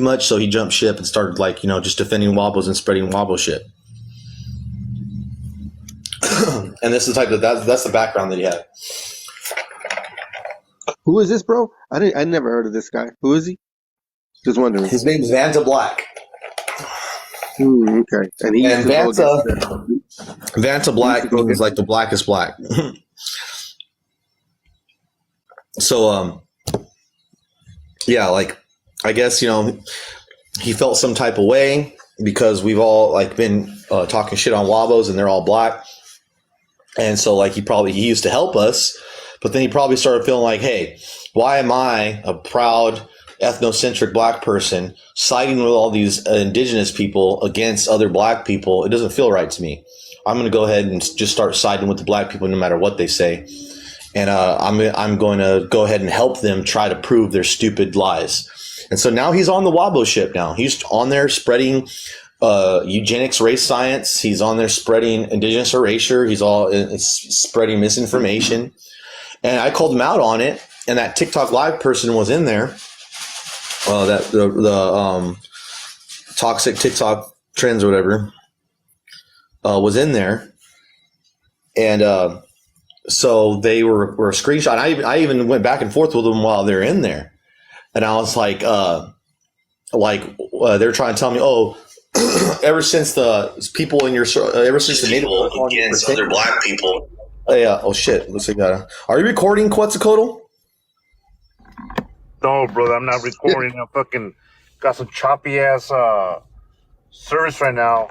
much, so he jumped ship and started like, just defending wobbles and spreading wobble shit. And this is the type of that's the background that he had. Who is this, bro? I never heard of this guy. Who is he? Just wondering. His name is Vantablack. Okay. And Vantablack is like the blackest black. So yeah, like I guess he felt some type of way because we've all like been talking shit on Wabos and they're all black. And so like he used to help us, but then he probably started feeling like, hey, why am I, a proud ethnocentric black person, siding with all these indigenous people against other black people? It doesn't feel right to me. I'm going to go ahead and just start siding with the black people no matter what they say. And I'm going to go ahead and help them try to prove their stupid lies. And so now he's on the Wabo ship now. He's on there spreading eugenics, race science. He's on there spreading indigenous erasure. He's spreading misinformation. And I called him out on it. And that TikTok live person was in there. That the toxic TikTok trends or whatever was in there. And so they were a screenshot. I even went back and forth with them while they're in there. And I was like they're trying to tell me, oh, ever since the people in your, ever since the native against other black people. Oh, yeah. Oh shit. Looks like are you recording Quetzalcoatl? No, brother, I'm not recording. I fucking got some choppy ass service right now.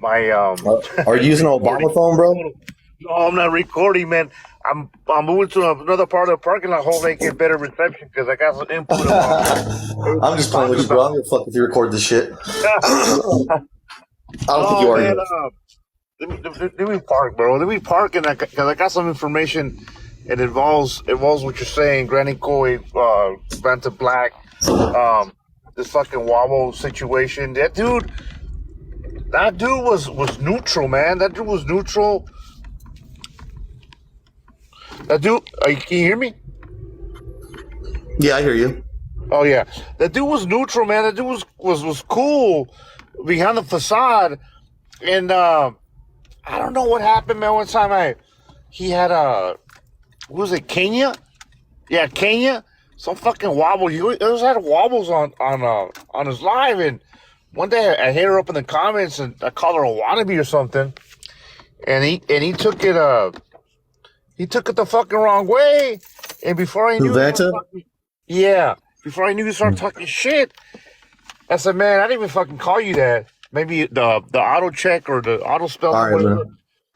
My are you using an Obama phone, bro? No, I'm not recording, man. I'm moving to another part of the parking lot. Hopefully, I get better reception because I got some input. I'm just playing with you, bro. I'm gonna fuck if you record this shit. I don't think you are. Man, let me park, bro. Let me park, and because I got some information. It involves what you're saying, Granny Koi, Vantablack, this fucking Wobble situation. That dude was neutral, man. That dude was neutral. That dude, can you hear me? Yeah, I hear you. Oh yeah, that dude was neutral, man. That dude was cool behind the facade, and I don't know what happened, man. One time he had who was it, Kenya? Yeah, Kenya. Some fucking wobble. He always had wobbles on his live, and one day I hit her up in the comments and I called her a wannabe or something, and he took it the fucking wrong way, and before I knew before I knew he started talking shit, I said, man, I didn't even fucking call you that. Maybe the auto check or the auto spell,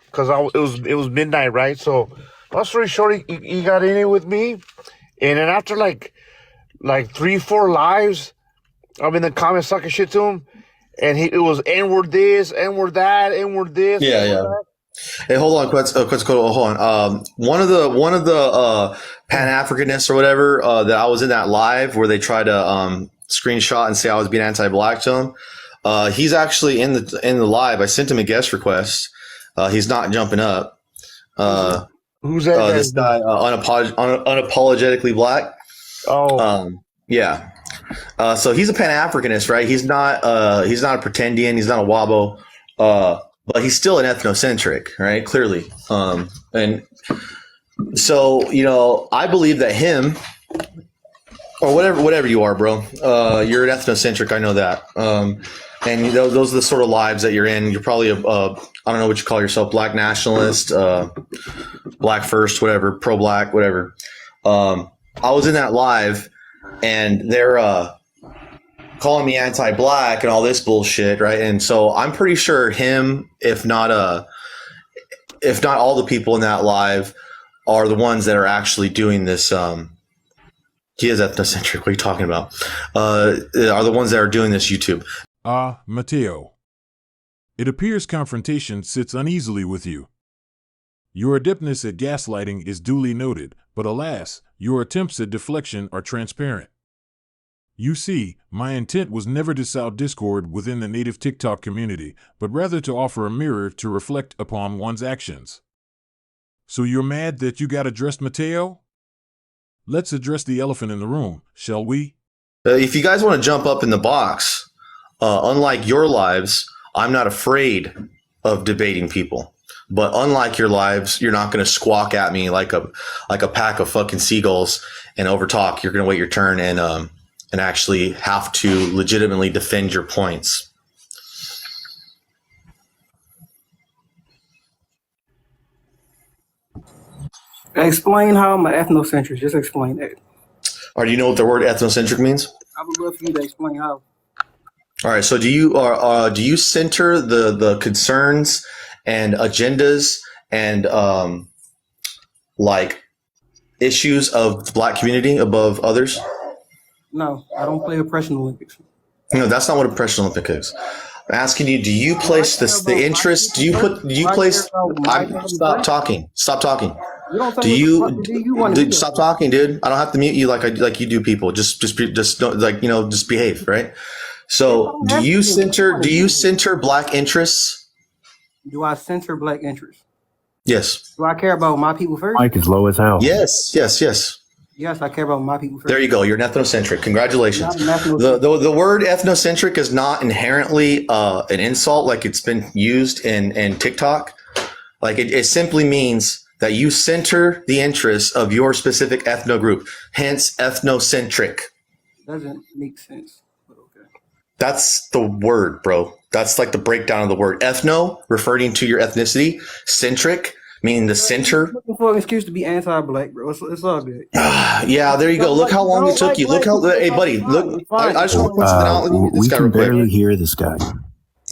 because it was midnight, right? So. Long story short, he got in it with me, and then after like 3-4 lives, I'm in the comments talking shit to him, and it was N-word this, N-word that, N-word this. Yeah. That. Hey, hold on, hold on. One of the Pan-Africanists or whatever that I was in that live where they tried to screenshot and say I was being anti-black to him. He's actually in the live. I sent him a guest request. He's not jumping up. Who's that? This guy, unapologetically black. Oh, yeah. So he's a Pan-Africanist, right? He's not a pretendian. He's not a Wabo, but he's still an ethnocentric, right? Clearly. And so I believe that him, or whatever you are, bro. You're an ethnocentric. I know that. And those are the sort of lives that you're in. You're probably I don't know what you call yourself, black nationalist, black first, whatever, pro-black, whatever. I was in that live, and they're calling me anti-black and all this bullshit, right? And so I'm pretty sure him, if not all the people in that live, are the ones that are actually doing this. He is ethnocentric. What are you talking about? Are the ones that are doing this YouTube. Mateo. It appears confrontation sits uneasily with you. Your adeptness at gaslighting is duly noted, but alas, your attempts at deflection are transparent. You see, my intent was never to sow discord within the native TikTok community, but rather to offer a mirror to reflect upon one's actions. So you're mad that you got addressed, Mateo? Let's address the elephant in the room, shall we? If you guys want to jump up in the box, unlike your lives, I'm not afraid of debating people. But unlike your lives, you're not going to squawk at me like a pack of fucking seagulls and overtalk. You're going to wait your turn and actually have to legitimately defend your points. Explain how I'm an ethnocentric. Just explain that. Or do you know what the word ethnocentric means? I would love for you to explain how. All right. So do you center the concerns and agendas and like issues of the Black community above others? No, I don't play Oppression Olympics. No, that's not what Oppression Olympic is. I'm asking you, do you place the interest? Do you place? Stop talking. Stop talking. You don't Do you want dude, stop talking, dude? I don't have to mute you like you do people. Just don't, like, just behave, right? So do you center Black interests? Do I center Black interests? Yes. Do I care about my people first? Mike is low as hell. Yes. Yes, I care about my people first. There you go. You're an ethnocentric. Congratulations. Not an ethnocentric. The word ethnocentric is not inherently an insult like it's been used in TikTok. Like it simply means that you center the interests of your specific ethno group, hence ethnocentric. Doesn't make sense, but okay. That's the word, bro. That's like the breakdown of the word. Ethno, referring to your ethnicity. Centric, meaning the center. Looking for an excuse to be anti-Black, bro. It's all good. Yeah, there you go. Look how long it took you. Look how, hey, buddy, look. I just want to point something out. Let me get this We guy can real quick. barely hear this guy.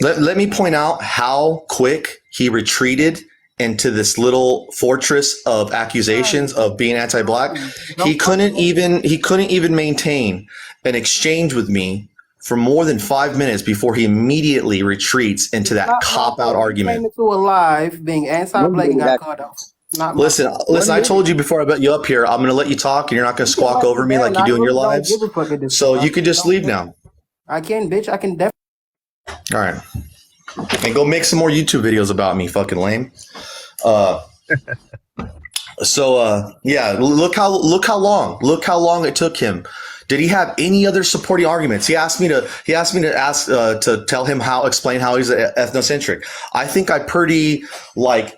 Let me point out how quick he retreated into this little fortress of accusations of being anti-Black. He couldn't even maintain an exchange with me for more than 5 minutes before he immediately retreats into that cop-out argument. Came into a live being anti-Black and got cut off. Listen, I told you before I bet you up here, I'm going to let you talk and you're not going to squawk over me like you do in your lives. So you can just leave now. I can, bitch. I can definitely. All right. And go make some more YouTube videos about me, fucking lame. Yeah, look how long it took him. Did he have any other supporting arguments? He asked me to explain how he's ethnocentric. I think I pretty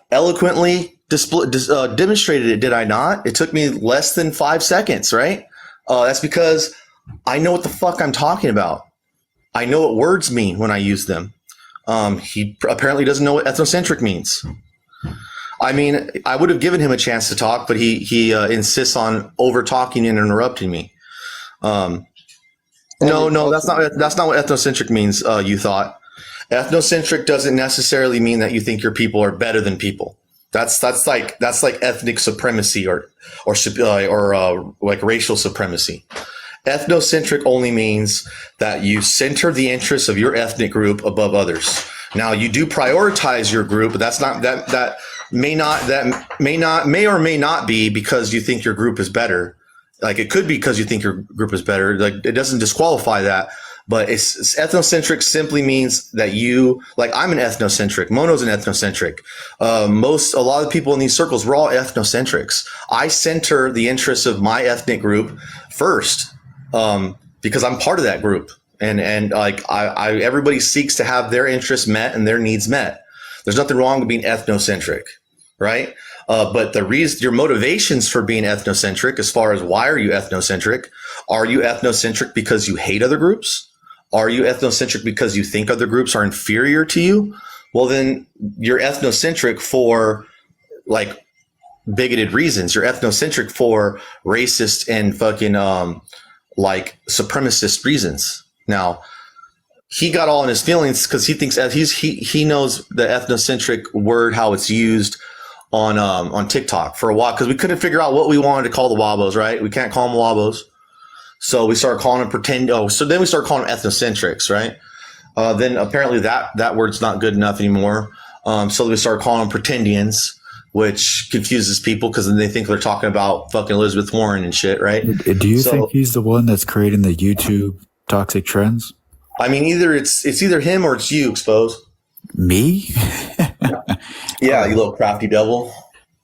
eloquently demonstrated it, did I not? It took me less than 5 seconds, right? That's because I know what the fuck I'm talking about. I know what words mean when I use them. He apparently doesn't know what ethnocentric means. I mean, I would have given him a chance to talk, but he insists on over talking and interrupting me. No, that's not what ethnocentric means. You thought ethnocentric doesn't necessarily mean that you think your people are better than people. That's like ethnic supremacy or like racial supremacy. Ethnocentric only means that you center the interests of your ethnic group above others. Now you do prioritize your group, but that's not that may or may not be because you think your group is better. Like it could be because you think your group is better. Like it doesn't disqualify that, but it's ethnocentric simply means that you, like, I'm an ethnocentric. Mono's an ethnocentric. A lot of people in these circles, we're all ethnocentrics. I center the interests of my ethnic group first, because I'm part of that group. And like everybody seeks to have their interests met and their needs met. There's nothing wrong with being ethnocentric, right? But your motivations for being ethnocentric, as far as why are you ethnocentric? Are you ethnocentric because you hate other groups? Are you ethnocentric because you think other groups are inferior to you? Well, then you're ethnocentric for like bigoted reasons. You're ethnocentric for racist and fucking like supremacist reasons. Now, he got all in his feelings because he thinks he knows the ethnocentric word, how it's used on TikTok for a while, because we couldn't figure out what we wanted to call the Wabos, right? We can't call them Wabos. So we started calling them then we started calling them ethnocentrics, right? Then apparently that word's not good enough anymore. So we started calling them pretendians, which confuses people because then they think they're talking about fucking Elizabeth Warren and shit, right? Do you think he's the one that's creating the YouTube toxic trends? I mean, it's either him or it's you, Spews. Me? Yeah, you little crafty devil.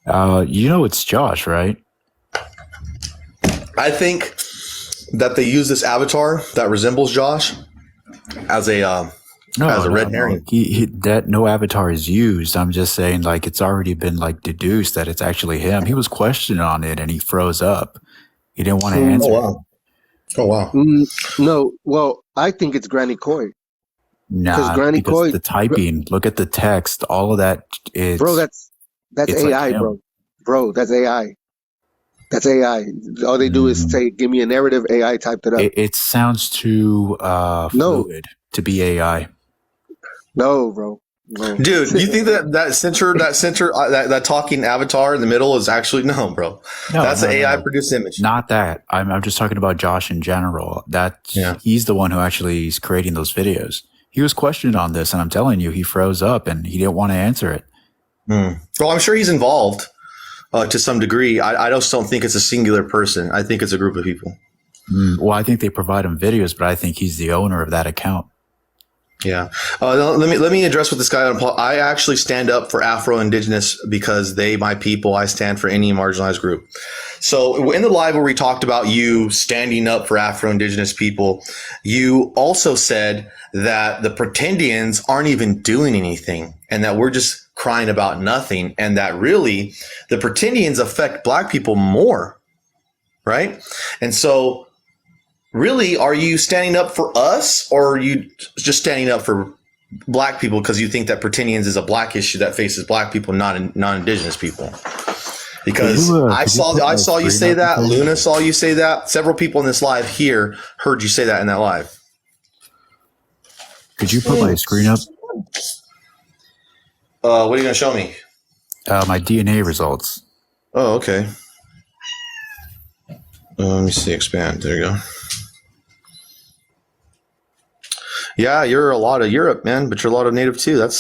You know it's Josh, right? I think that they use this avatar that resembles Josh as a red herring. That no avatar is used. I'm just saying, like, it's already been like deduced that it's actually him. He was questioned on it and he froze up. He didn't want to answer. Oh wow. No, well, I think it's Granny Coy. Nah, Granny because Coy, the typing, look at the text, all of that is bro. That's it's AI, like him. bro. That's AI. That's AI. All they do is say, "Give me a narrative." AI typed it up. It sounds too fluid to be AI. No, bro. No. Dude, do you think that talking avatar in the middle is actually no, bro? That's an AI produced image. Not that. I'm just talking about Josh in general. He's the one who actually is creating those videos. He was questioned on this, and I'm telling you, he froze up and he didn't want to answer it. Well, I'm sure he's involved to some degree. I just don't think it's a singular person. I think it's a group of people. Well, I think they provide him videos, but I think he's the owner of that account. Yeah. Let me address what this guy. I actually stand up for Afro-Indigenous because they my people. I stand for any marginalized group. So in the live where we talked about you standing up for Afro-Indigenous people, you also said that the pretendians aren't even doing anything and that we're just crying about nothing, and that really the pretendians affect Black people more, right? And so really, are you standing up for us, or are you just standing up for Black people because you think that pretendians is a Black issue that faces Black people, not non-Indigenous people? Because I saw you say that. Luna saw you say that. Several people in this live here heard you say that in that live. Could you put my screen up? What are you going to show me? My DNA results. Oh, okay. Let me see. Expand. There you go. Yeah, you're a lot of Europe, man, but you're a lot of Native too. That's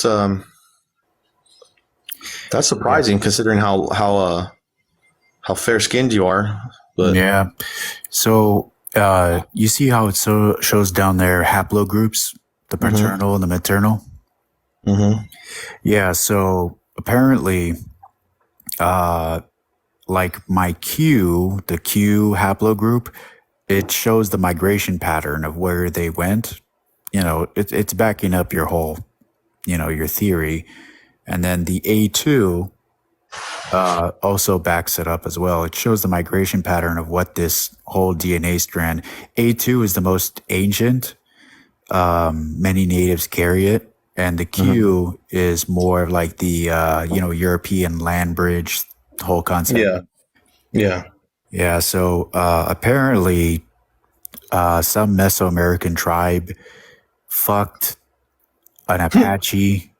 surprising considering how fair skinned you are. But yeah. So you see how it shows down there haplogroups, the paternal and the maternal. Mm-hmm. Yeah. So apparently, like my Q, the Q haplogroup, it shows the migration pattern of where they went. You know, it's backing up your whole, your theory. And then the A2 also backs it up as well. It shows the migration pattern of what this whole DNA strand. A2 is the most ancient. Many natives carry it. And the Q is more of like the, European land bridge whole concept. Yeah. Yeah. Yeah. So apparently some Mesoamerican tribe fucked an Apache,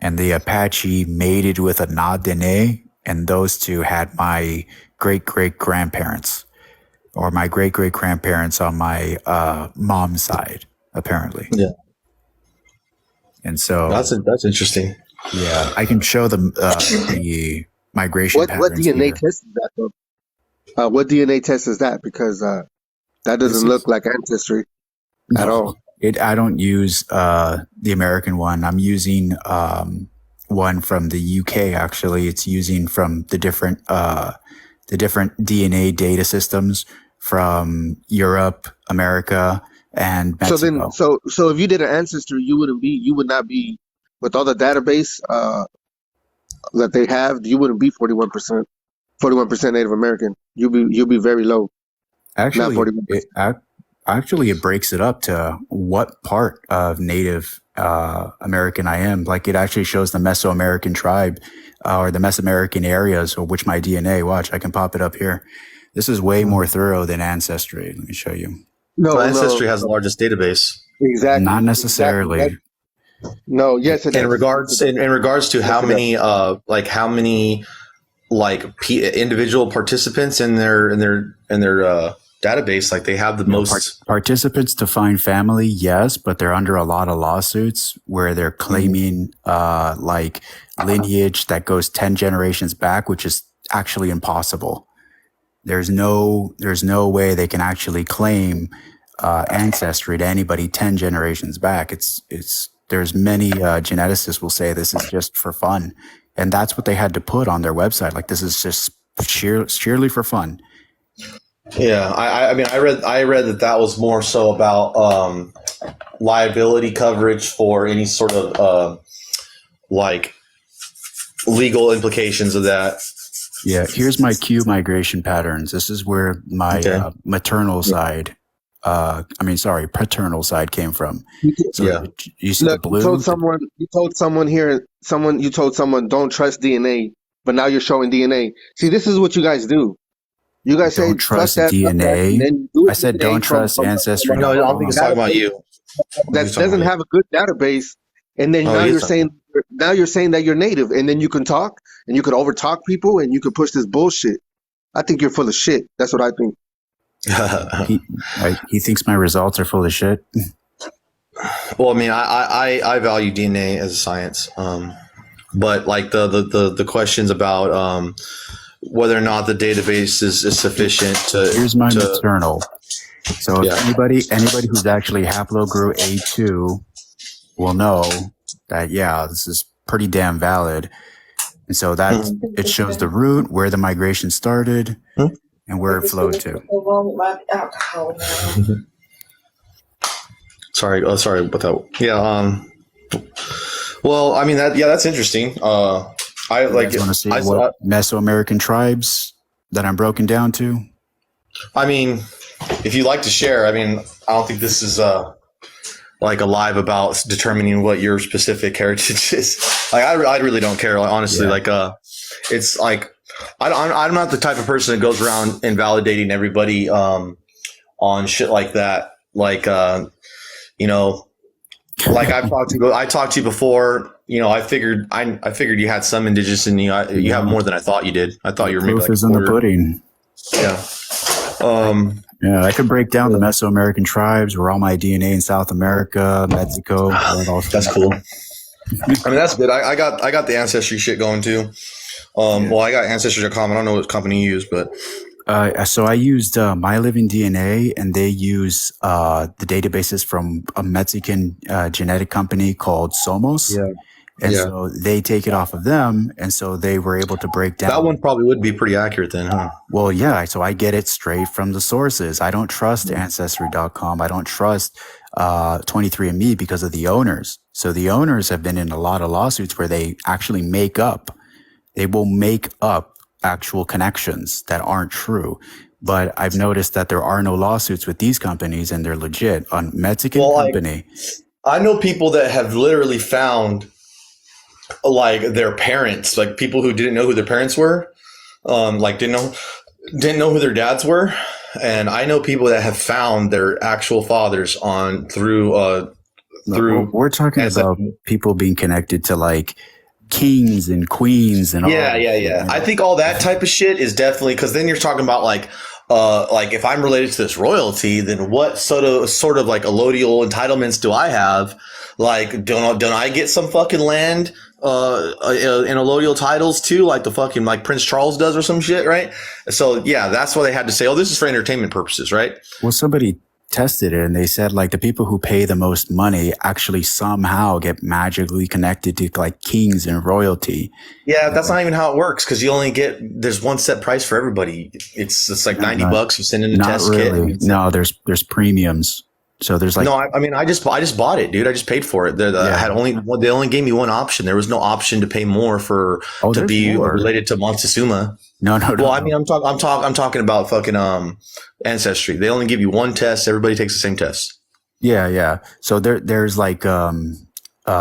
and the Apache mated with a Na-Dene, and those two had my great-great-grandparents, or my great-great-grandparents on my mom's side, apparently. Yeah. And so that's interesting. Yeah, I can show them the migration patterns. What DNA here. test is that, though? What DNA test is that? Because that doesn't look like ancestry at all. I don't use the American one. I'm using one from the UK. Actually, it's using from the different DNA data systems from Europe, America, and Mexico. So if you did an ancestry, you would not be with all the database that they have. You wouldn't be 41% Native American. You'll be very low. Actually, not 41%. Actually, it breaks it up to what part of Native American I am. Like, it actually shows the Mesoamerican tribe or the Mesoamerican areas of which my DNA. Watch, I can pop it up here. This is way more thorough than Ancestry. Let me show you. No, Ancestry has the largest database. Exactly. Not necessarily. Exactly. No, yes, it in is. regards to how many individual participants in their database, like they have the most participants to find family, yes, but they're under a lot of lawsuits where they're claiming like lineage that goes 10 generations back, which is actually impossible. There's no way they can actually claim ancestry to anybody 10 generations back. There's many geneticists will say this is just for fun, and that's what they had to put on their website. Like, this is just sheerly for fun. Yeah, I mean, I read that was more so about liability coverage for any sort of like legal implications of that. Yeah, here's my Q migration patterns. This is where my paternal side came from. So Yeah. you see the Look, blue? you told someone don't trust DNA, but now you're showing DNA. See, this is what you guys do. You guys say Don't fuck trust that, and DNA. then you do I said DNA don't trust from No, I don't think ancestry.com. he's talking about you. that doesn't have a good database, and then Oh, now he is you're talking. saying that you're native, and then you can talk and you could overtalk people and you could push this bullshit. I think you're full of shit. That's what I think. He thinks my results are full of shit. Well, I mean, I value DNA as a science, but like the questions about whether or not the database is sufficient to. Here's my maternal. So Yeah. if anybody who's actually haplogroup A2 will know that, yeah, this is pretty damn valid. And so that it shows the root, where the migration started, and where it flowed to. Sorry about that. Yeah. Well, I mean that's interesting. I like. Want to see what Mesoamerican tribes that I'm broken down to? I mean, if you'd like to share, I mean, I don't think this is like a live about determining what your specific heritage is. Like, I really don't care. Like, honestly, like, it's like, I'm not the type of person that goes around invalidating everybody on shit like that. Like, you know, like I talked to you before. You know, I figured you had some indigenous in you. You have more than I thought you did. I thought you were maybe Proof like is in the pudding. Yeah. Yeah, I could break down the Mesoamerican tribes, where all my DNA in South America, Mexico. That's cool. I mean, that's good. I got the ancestry shit going too. Well, I got ancestry.com. I don't know what company you use, but so I used My Living DNA, and they use the databases from a Mexican genetic company called Somos. Yeah. And so they take it off of them, and so they were able to break down. That one probably would be pretty accurate then, huh? Well, yeah. So I get it straight from the sources. I don't trust Ancestry.com. I don't trust 23andMe because of the owners. So the owners have been in a lot of lawsuits where they actually they will make up actual connections that aren't true. But I've noticed that there are no lawsuits with these companies, and they're legit. A Mexican company. I know people that have literally found like their parents, like people who didn't know who their parents were, like didn't know who their dads were, and I know people that have found their actual fathers through. We're talking about people being connected to like kings and queens and all. Yeah. I think all that type of shit is definitely, because then you're talking about like if I'm related to this royalty, then what sort of like allodial entitlements do I have? Like, don't I get some fucking land in allodial titles too, like the fucking like Prince Charles does or some shit, right? So yeah, that's why they had to say, oh, this is for entertainment purposes, right? Well, somebody tested it, and they said like the people who pay the most money actually somehow get magically connected to like kings and royalty. Yeah, that's not even how it works, because you only there's one set price for everybody. It's like $90. You send in a test kit. No, there's premiums. So there's like, no, I mean, I just bought it, dude. I just paid for it. They only gave me one option. There was no option to pay more to be related to Montezuma. No. Well, I mean, I'm talking about fucking ancestry. They only give you one test. Everybody takes the same test. Yeah. So there's like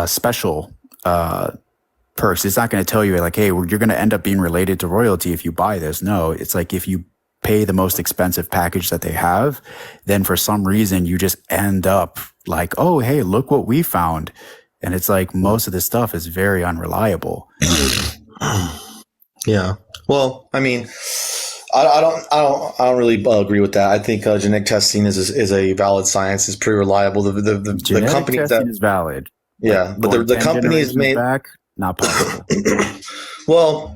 special perks. It's not going to tell you like, hey, you're going to end up being related to royalty if you buy this. No, it's like if you pay the most expensive package that they have, then for some reason you just end up like, oh, hey, look what we found. And it's like most of this stuff is very unreliable. Yeah. Well, I mean, I don't really agree with that. I think genetic testing is a valid science. It's pretty reliable. The company testing is valid. Yeah, but the companies made back not possible. Well,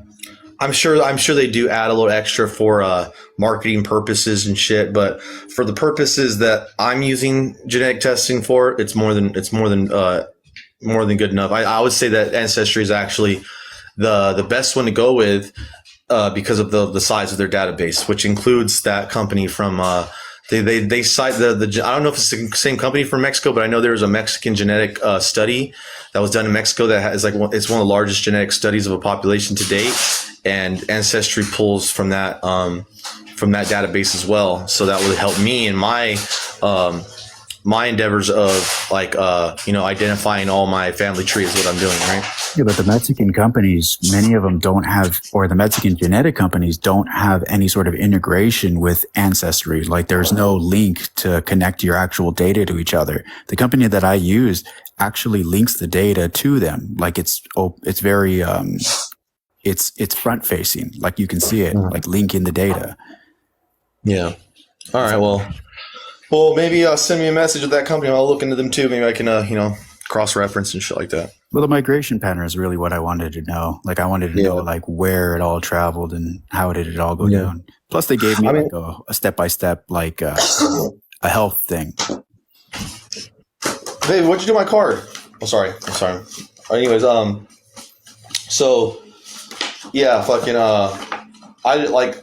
I'm sure they do add a little extra for marketing purposes and shit, but for the purposes that I'm using genetic testing for, it's more than good enough. I would say that Ancestry is actually the best one to go with, because of the size of their database, which includes that company from they cite the I don't know if it's the same company from Mexico, but I know there was a Mexican genetic study that was done in Mexico that has it's one of the largest genetic studies of a population to date, and Ancestry pulls from that database as well. So that would help me in my my endeavors of identifying all my family tree is what I'm doing, right? Yeah, but the Mexican companies, many of them don't have, or the Mexican genetic companies don't have any sort of integration with Ancestry. Like there's no link to connect your actual data to each other. The company that I use actually links the data to them. Like it's very, it's front facing. Like you can see it, like linking the data. Yeah. All right. Well, maybe send me a message with that company. I'll look into them too. Maybe I can, cross-reference and shit like that. Well, the migration pattern is really what I wanted to know. Like I wanted to know like where it all traveled and how did it all go down. Plus they gave me a step-by-step, like a health thing. Hey, what'd you do to my card? I'm sorry. Anyways, so yeah, fucking, I like a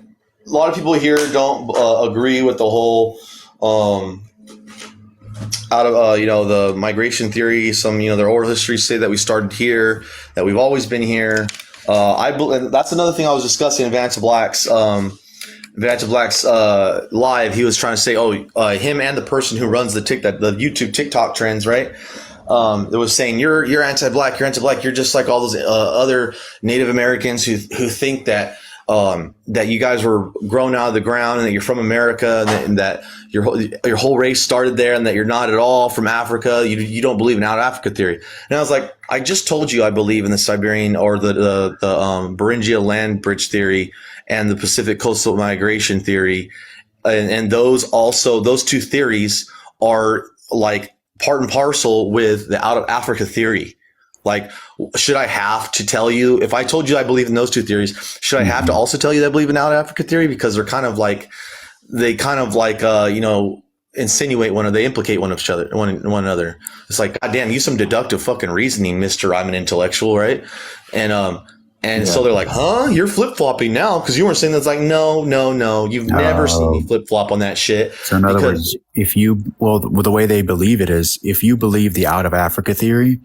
lot of people here don't agree with the whole, out of the migration theory. Some their oral histories say that we started here, that we've always been here. And that's another thing I was discussing in Vantablack's live. He was trying to say, him and the person who runs the YouTube TikTok trends, right? It was saying you're anti-black, you're just like all those other Native Americans who think that that you guys were grown out of the ground and that you're from America and that your whole race started there and that you're not at all from Africa. You don't believe in out of Africa theory. And I was like, I just told you I believe in the Siberian or the Beringia land bridge theory and the Pacific coastal migration theory. And those two theories are like part and parcel with the out of Africa theory. Like, should I have to tell you, if I told you I believe in those two theories, should I have to also tell you that I believe in out of Africa theory? Because they insinuate they implicate one another. It's like, God damn, use some deductive fucking reasoning, Mr. I'm an intellectual, right? And so they're like, huh? You're flip-flopping now because you weren't saying that's like, no. You've never seen me flip-flop on that shit. So in other words, the way they believe it is, if you believe the out of Africa theory,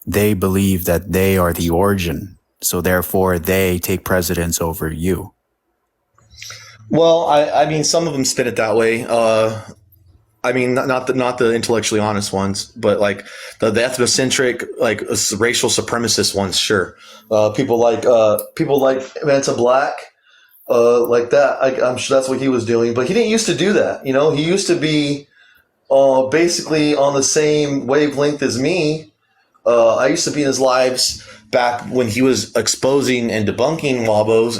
they believe that they are the origin. So therefore they take precedence over you. Well, I mean, some of them spin it that way. I mean, not the intellectually honest ones, but like the ethnocentric, like racial supremacist ones. Sure. People like Vantablack, like that. I'm sure that's what he was doing, but he didn't used to do that. He used to be, basically on the same wavelength as me. I used to be in his lives back when he was exposing and debunking wabos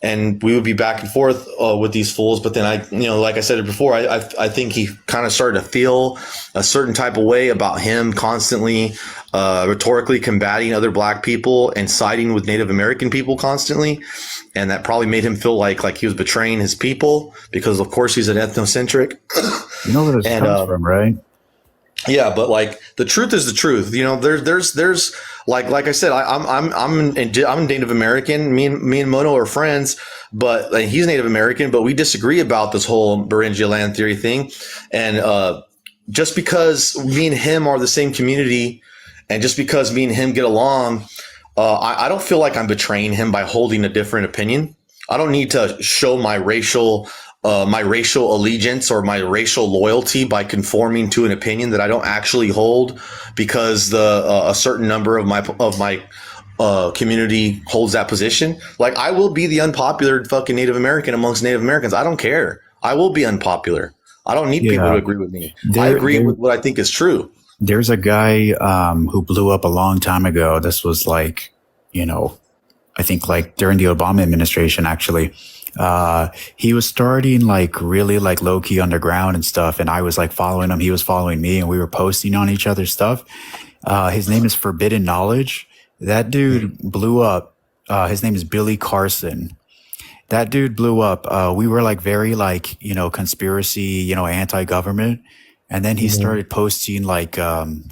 and we would be back and forth with these fools. But then like I said it before, I think he kind of started to feel a certain type of way about him constantly rhetorically combating other black people and siding with Native American people constantly. And that probably made him feel like he was betraying his people because, of course, he's an ethnocentric. You know where this comes from, right? Yeah, but like the truth is the truth. There's like I said, I'm Native American. Me and Mono are friends, but he's Native American. But we disagree about this whole Beringia land theory thing. And just because me and him are the same community, and just because me and him get along, I don't feel like I'm betraying him by holding a different opinion. I don't need to show my racial allegiance or my racial loyalty by conforming to an opinion that I don't actually hold because a certain number of my community holds that position. Like, I will be the unpopular fucking Native American amongst Native Americans. I don't care. I will be unpopular. I don't need people to agree with me. I agree with what I think is true. There's a guy who blew up a long time ago. This was like, I think like during the Obama administration, actually. He was starting like really like low key underground and stuff. And I was like following him. He was following me and we were posting on each other's stuff. His name is Forbidden Knowledge. That dude blew up. His name is Billy Carson. That dude blew up. We were like very like, conspiracy, anti-government. And then he started posting like,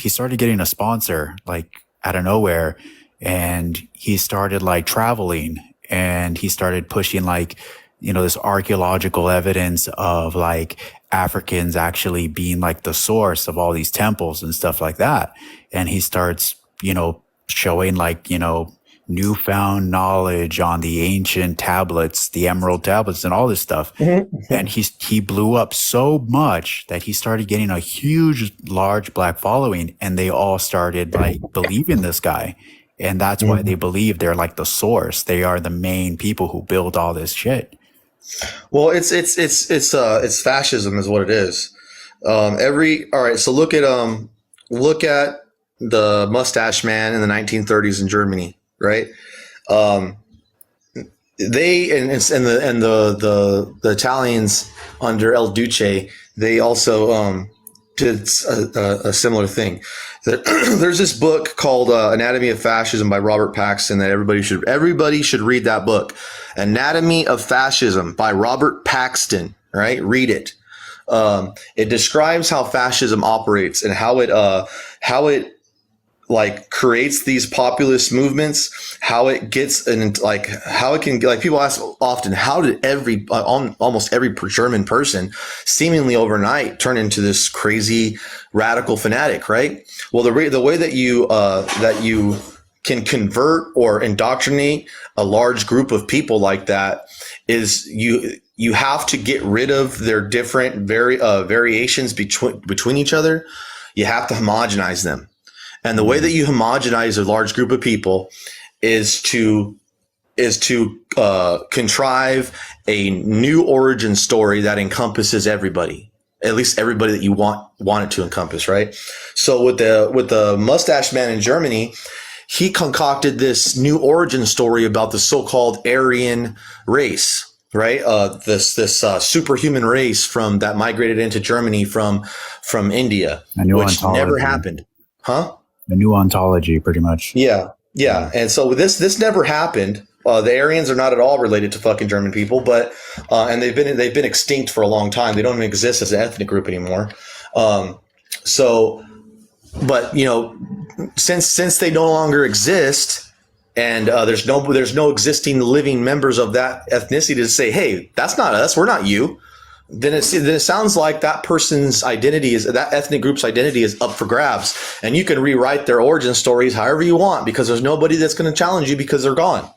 he started getting a sponsor like out of nowhere. And he started like traveling and he started pushing like, this archaeological evidence of like Africans actually being like the source of all these temples and stuff like that. And he starts, showing like, newfound knowledge on the ancient tablets, the emerald tablets and all this stuff. And he blew up so much that he started getting a huge, large black following, and they all started like believing this guy. And that's why they believe they're like the source. They are the main people who build all this shit. Well, it's fascism is what it is. All right. So look at the mustache man in the 1930s in Germany, right? They and the Italians under El Duce, they also did a similar thing. There's this book called Anatomy of Fascism by Robert Paxton that everybody should read that book. Anatomy of Fascism by Robert Paxton, right? Read it. It describes how fascism operates and how it like creates these populist movements, how it gets and like how it can, like people ask often, how did almost every German person seemingly overnight turn into this crazy radical fanatic, right? Well, the way that you can convert or indoctrinate a large group of people like that is you have to get rid of their different variations between each other. You have to homogenize them. And the way that you homogenize a large group of people is to contrive a new origin story that encompasses everybody, at least everybody that you want it to encompass, right? So with the mustache man in Germany, he concocted this new origin story about the so-called Aryan race, right? This superhuman race that migrated into Germany from India, which never happened, huh? A new ontology, pretty much. Yeah. And so this never happened. The Aryans are not at all related to fucking German people, but and they've been extinct for a long time. They don't even exist as an ethnic group anymore. But since they no longer exist, and there's no existing living members of that ethnicity to say, hey, that's not us, we're not you. Then it sounds like that person's identity that ethnic group's identity is up for grabs, and you can rewrite their origin stories however you want because there's nobody that's going to challenge you because they're gone.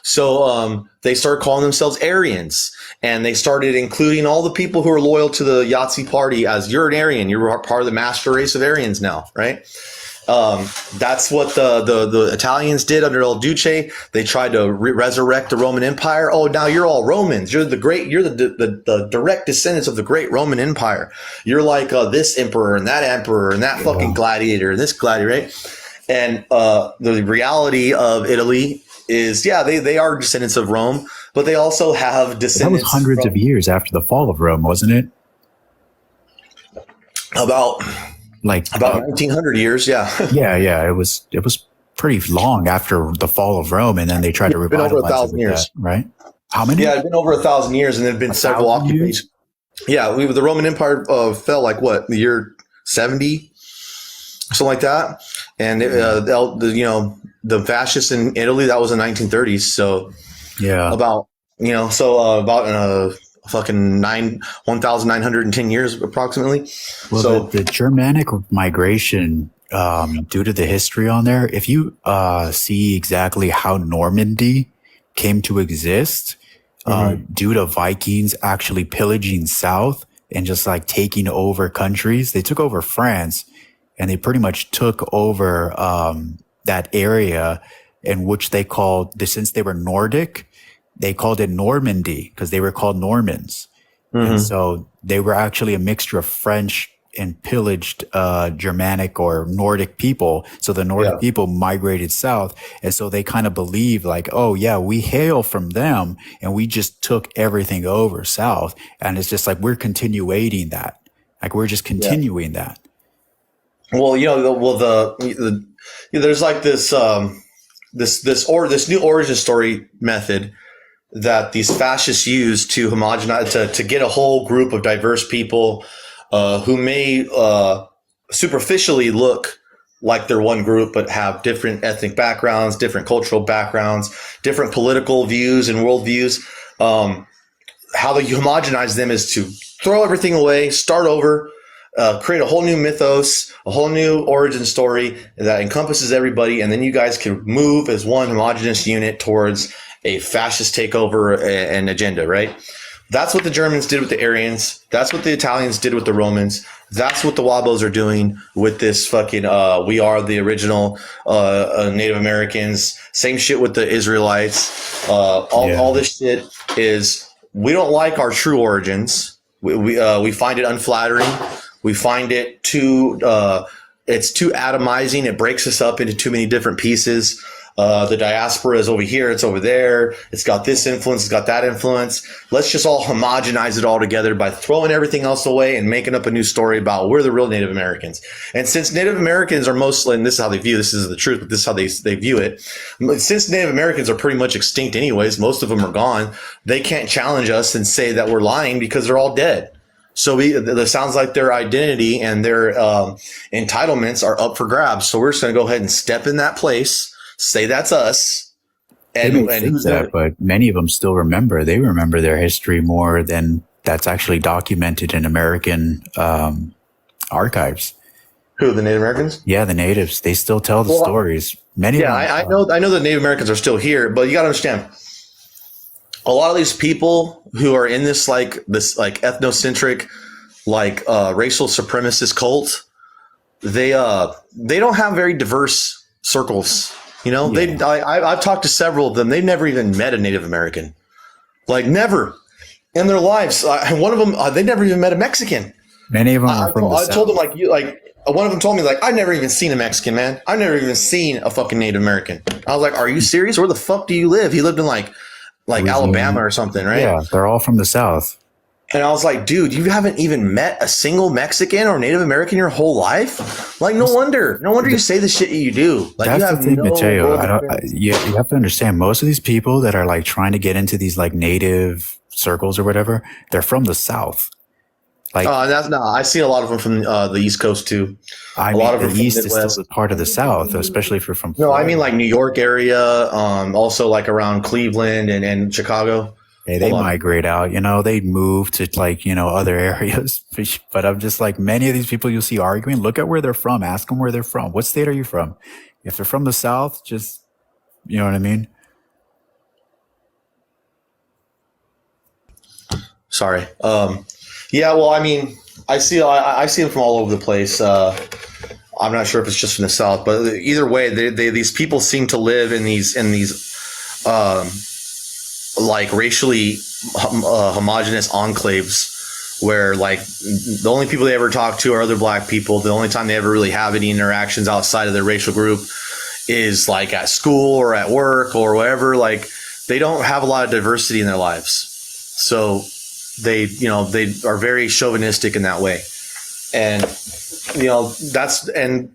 So they started calling themselves Aryans, and they started including all the people who are loyal to the Yahtzee party as you're an Aryan, you're part of the master race of Aryans now, right? That's what the Italians did under El Duce. They tried to resurrect the Roman Empire. Oh, now you're all Romans. You're the direct descendants of the great Roman Empire. You're like this emperor and that fucking gladiator and this gladiator, right? And the reality of Italy is, they are descendants of Rome, but they also have descendants. That was hundreds of years after the fall of Rome, wasn't it? About 1900 years, yeah. It was pretty long after the fall of Rome, and then they tried to revitalize over 1,000 years, that, right? How many? Yeah, it's been over 1,000 years, and there've been several occupations. Yeah, the Roman Empire fell like what, the year 70, something like that, and the fascists in Italy, that was in the 1930s. So about fucking 1,910 years approximately. Well, so the Germanic migration, due to the history on there, if you see exactly how Normandy came to exist, due to Vikings actually pillaging south and just like taking over countries, they took over France, and they pretty much took over that area, in which they called, since they were Nordic, they called it Normandy because they were called Normans. And so they were actually a mixture of French and pillaged Germanic or Nordic people. So the Nordic people migrated south. And so they kind of believe like, oh yeah, we hail from them and we just took everything over south. And it's just like, we're continuating that. Like we're just continuing that. Well, there's like this new origin story method that these fascists use to homogenize, to get a whole group of diverse people who may superficially look like they're one group, but have different ethnic backgrounds, different cultural backgrounds, different political views and worldviews. How they homogenize them is to throw everything away, start over, create a whole new mythos, a whole new origin story that encompasses everybody, and then you guys can move as one homogenous unit towards a fascist takeover and agenda, right? That's what the Germans did with the Aryans. That's what the Italians did with the Romans. That's what the Wabos are doing with this fucking we are the original Native Americans. Same shit with the Israelites. All this shit is, we don't like our true origins. We find it unflattering. We find it it's too atomizing. It breaks us up into too many different pieces. The diaspora is over here, it's over there. It's got this influence, it's got that influence. Let's just all homogenize it all together by throwing everything else away and making up a new story about we're the real Native Americans. And since Native Americans are mostly, and this is how they view, this is the truth, but this is how they view it. Since Native Americans are pretty much extinct anyways, most of them are gone, they can't challenge us and say that we're lying because they're all dead. So it sounds like their identity and their entitlements are up for grabs. So we're just going to go ahead and step in that place, say that's us. And who's that? But many of them still remember. They remember their history more than that's actually documented in American archives. Who, the Native Americans? Yeah, the natives. They still tell the stories. Many. Yeah, of them, I know the Native Americans are still here, but you got to understand, a lot of these people who are in this ethnocentric, racial supremacist cult, they don't have very diverse circles. You know, I've talked to several of them. They've never even met a Native American, never in their lives. One of them, they never even met a Mexican. Many of them are from the South. I told them one of them told me I've never even seen a Mexican, man. I've never even seen a fucking Native American. I was like, are you serious? Where the fuck do you live? He lived in Alabama or something, right? Yeah, they're all from the South. And I was like, dude, you haven't even met a single Mexican or Native American your whole life? No wonder you say the shit you do. That's the thing, Mateo. You have to understand, most of these people that are trying to get into these native circles or whatever, they're from the South. I see a lot of them from the East Coast too. A lot of the East is still part of the South, especially if you're from Florida. No, I mean New York area, also around Cleveland and Chicago. Hey, they migrate out, they move to other areas. But I'm just many of these people you'll see arguing, look at where they're from, ask them where they're from. What state are you from? If they're from the South, just, you know what I mean? Sorry. Yeah, well, I mean, I see them from all over the place. I'm not sure if it's just from the South, but either way, these people seem to live in these racially homogenous enclaves where the only people they ever talk to are other black people. The only time they ever really have any interactions outside of their racial group is at school or at work or wherever. They don't have a lot of diversity in their lives. So they are very chauvinistic in that way. And, and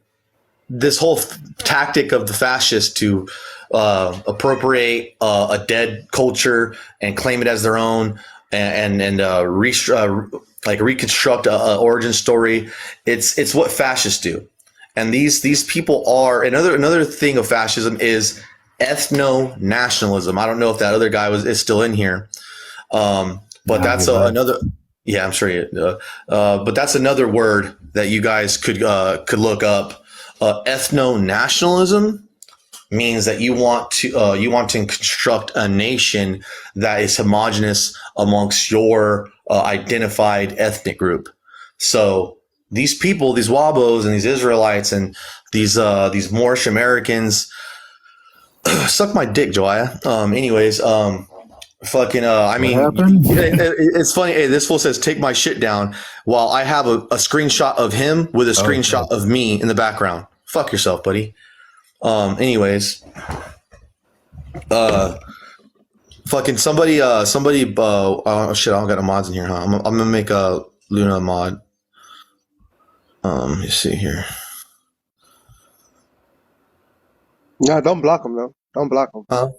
this whole tactic of the fascists to appropriate a dead culture and claim it as their own and reconstruct a origin story. It's what fascists do. And these people are another thing of fascism is ethno-nationalism. I don't know if that other guy is still in here. But that's another. Yeah, I'm sure. But that's another word that you guys could look up. Ethno-nationalism means that you want to construct a nation that is homogenous amongst your identified ethnic group. So these people, these Wabos and these Israelites and these Moorish Americans, suck my dick, Joai. Anyways. It's funny. Hey, this fool says, take my shit down while I have a screenshot of him with a screenshot of me in the background. Fuck yourself, buddy. Anyways, somebody, oh shit, I don't got no mods in here, huh? I'm gonna make a Luna mod. Let me see here. No, don't block him though. Don't block him. Huh?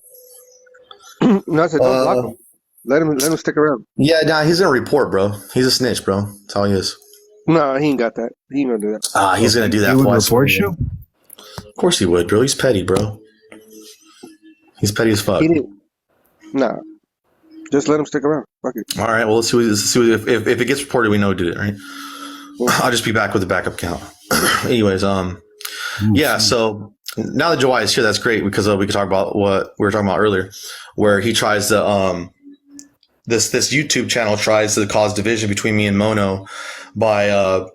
No, I said don't block him. Let him stick around. Yeah, nah, he's gonna report, bro. He's a snitch, bro. That's how he is. No, he ain't got that. He ain't gonna do that. He's gonna do that for us. Report you? Of course he would, bro. He's petty, bro. He's petty as fuck. He didn't. Nah, just let him stick around. Fuck it. All right. Well, let's see if it gets reported, we know who did it, right? I'll just be back with the backup count. Anyways, yeah. So now that Joai is here, that's great because we could talk about what we were talking about earlier, where he tries to this YouTube channel tries to cause division between me and Mono by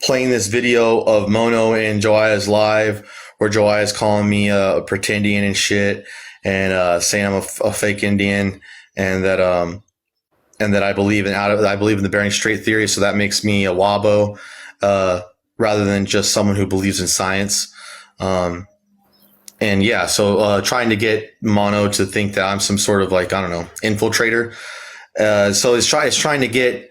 playing this video of Mono and Joai's live, where Joai is calling me a pretendian and shit, and saying I'm a fake Indian, and that I believe in the Bering Strait theory, so that makes me a Wabo, rather than just someone who believes in science. And yeah, so trying to get Mono to think that I'm some sort of like, I don't know, infiltrator. So it's trying to get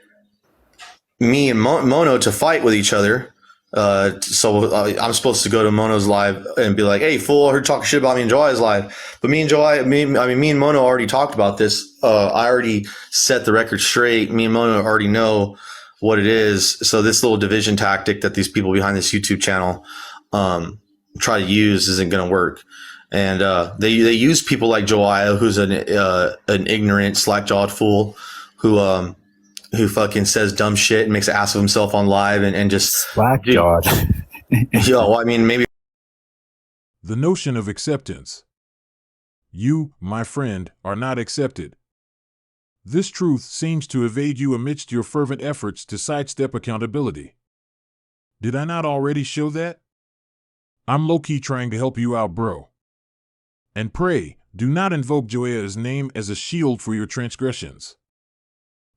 me and Mono to fight with each other. So I'm supposed to go to Mono's live and be like, "Hey, fool, I heard talking shit about me and Joai's live." But me and Mono already talked about this. I already set the record straight. Me and Mono already know what it is. So this little division tactic that these people behind this YouTube channel try to use isn't going to work. And they use people like Joai, who's an ignorant, slack-jawed fool who fucking says dumb shit and makes an ass of himself on live and just Slack-jawed. Yo, I mean, maybe. The notion of acceptance. You, my friend, are not accepted. This truth seems to evade you amidst your fervent efforts to sidestep accountability. Did I not already show that? I'm low-key trying to help you out, bro. And pray, do not invoke Joai's name as a shield for your transgressions.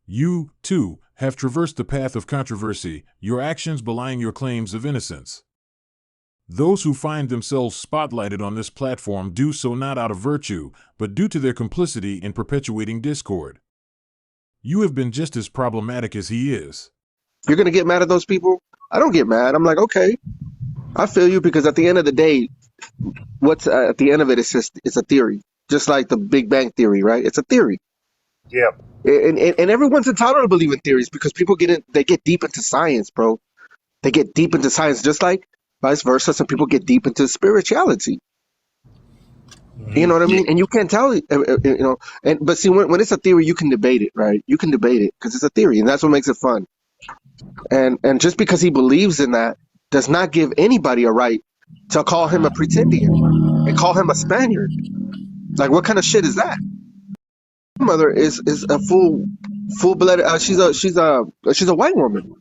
You, too, have traversed the path of controversy, your actions belying your claims of innocence. Those who find themselves spotlighted on this platform do so not out of virtue, but due to their complicity in perpetuating discord. You have been just as problematic as he is. You're gonna get mad at those people? I don't get mad. I'm like, okay, I feel you, because at the end of the day, what's at the end of it is just it's a theory, just like the Big Bang theory, right? It's a theory. Yeah. And everyone's entitled to believe in theories because people they get deep into science, bro. They get deep into science, just like vice versa. Some people get deep into spirituality. You know what I mean? And you can't tell, you know. But see, when it's a theory, you can debate it, right? You can debate it because it's a theory, and that's what makes it fun. And just because he believes in that does not give anybody a right to call him a pretendian and call him a Spaniard. Like, what kind of shit is that? Mother is a full-blooded. She's a white woman.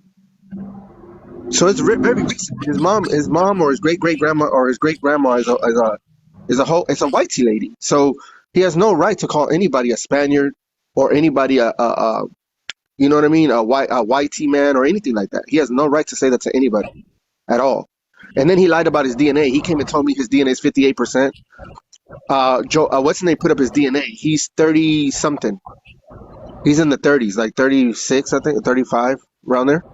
So it's very recent. His mom, or his great grandma, or his great grandma is a whitey lady. So he has no right to call anybody a Spaniard or anybody a you know what I mean, a whitey man or anything like that. He has no right to say that to anybody at all. And then he lied about his DNA. He came and told me his DNA is 58%. What's his name put up his DNA? He's 30 something. He's in the 30s, like 36, I think, 35, around there.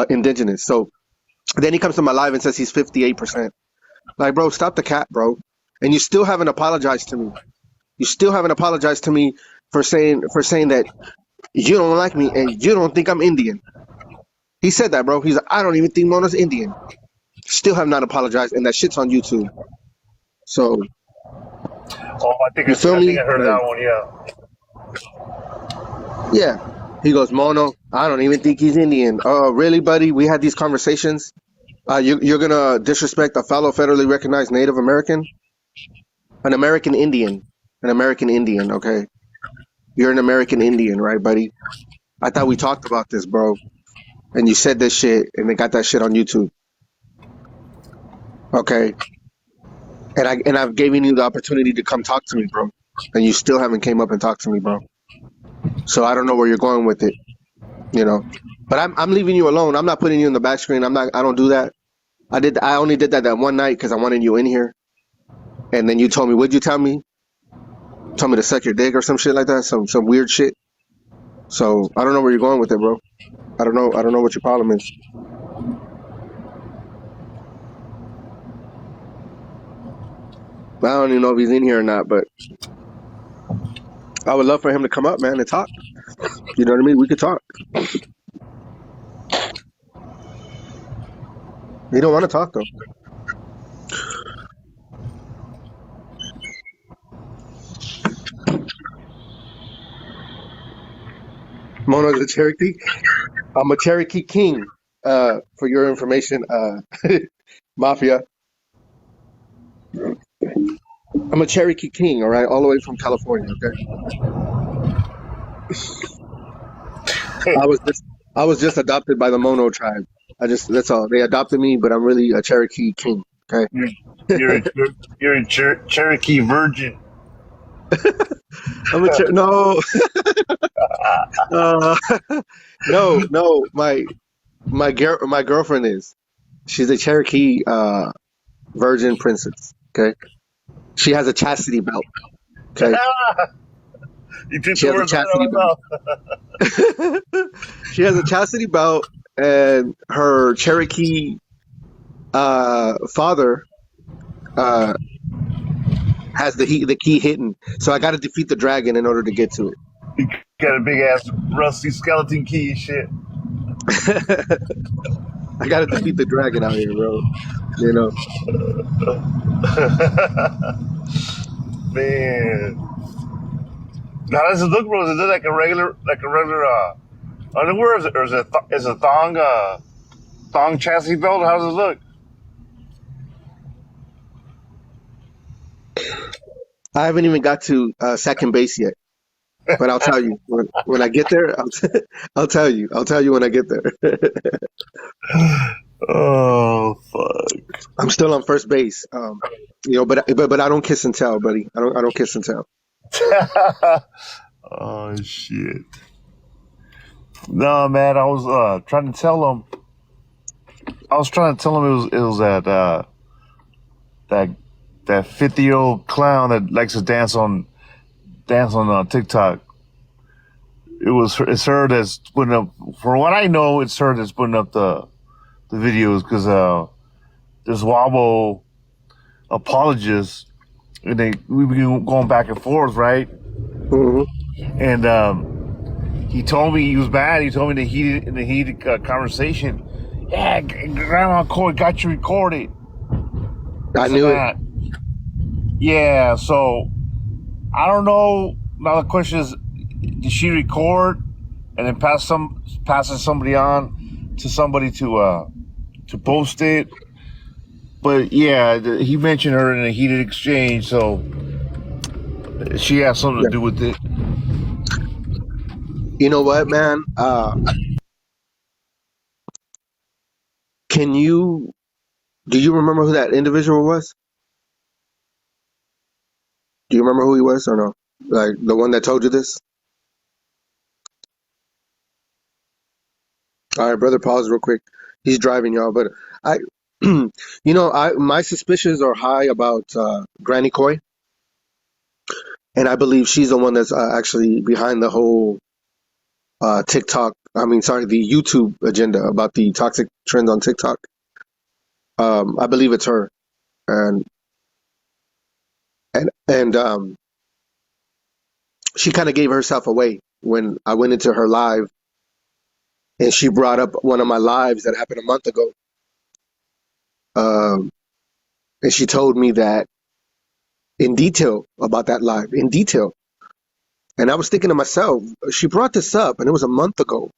Indigenous. So then he comes to my live and says he's 58%. Like, bro, stop the cap, bro. And you still haven't apologized to me. You still haven't apologized to me for saying that you don't like me and you don't think I'm Indian. He said that, bro. He's like, I don't even think Mona's Indian. Still have not apologized, and that shit's on YouTube. So, I think I heard that one. Yeah. He goes, Mono, I don't even think he's Indian. Oh, really, buddy? We had these conversations. You're gonna disrespect a fellow federally recognized Native American, an American Indian, okay? You're an American Indian, right, buddy? I thought we talked about this, bro. And you said this shit, and they got that shit on YouTube. Okay. And I've given you the opportunity to come talk to me, bro. And you still haven't came up and talked to me, bro. So I don't know where you're going with it, you know. But I'm leaving you alone. I'm not putting you in the back screen. I don't do that. I only did that one night because I wanted you in here. And then you told me, what'd you tell me? Told me to suck your dick or some shit like that, some weird shit. So I don't know where you're going with it, bro. I don't know what your problem is. I don't even know if he's in here or not, but I would love for him to come up, man, and talk. You know what I mean? We could talk. He don't want to talk though. Mono's a Cherokee. I'm a Cherokee king. For your information, Mafia. I'm a Cherokee king. All right, all the way from California. Okay. I was just I was just adopted by the Mono tribe. That's all. They adopted me, but I'm really a Cherokee king. Okay. You're you're a Cherokee virgin. No, uh, no. My girlfriend is. She's a Cherokee virgin princess. Okay. She has a chastity belt. Okay. You took She the has a words out chastity of my mouth. belt. She has a chastity belt, and her Cherokee father uh, has the key hidden. So I got to defeat the dragon in order to get to You got a big ass rusty skeleton key and shit. it. I got to defeat the dragon out here, bro. You know. Man. How does it look, bro? Is it like a regular underwear? Or is it thong chastity belt? How does it look? I haven't even got to second base yet, but I'll tell you when I get there. I'll tell you. I'll tell you when I get there. Oh fuck! I'm still on first base. But I don't kiss and tell, buddy. I don't kiss and tell. Oh shit! No, man. I was trying to tell him. I was trying to tell him it was that 50-year-old clown that likes to dance on TikTok. It's her that's putting up. For what I know, it's her that's putting up the videos because there's Wabo apologists and we've been going back and forth, right? Mm-hmm. And he told me he was mad. He told me in the heated conversation, yeah, Grandma Coy got you recorded. I knew it. Yeah, so I don't know. Now the question is, did she record and then passing somebody on to somebody to post it? But yeah, he mentioned her in a heated exchange, so she has something to do with it. You know what, man? Do you remember who that individual was? Do you remember who he was or no? Like the one that told you this? All right, brother, pause real quick. He's driving, y'all, but my suspicions are high about Granny Coy, and I believe she's the one that's actually behind the whole TikTok. The YouTube agenda about the toxic trends on TikTok. I believe it's her, and she kind of gave herself away when I went into her live, and she brought up one of my lives that happened a month ago. And she told me that in detail about that live, in detail. And I was thinking to myself, she brought this up, and it was a month ago.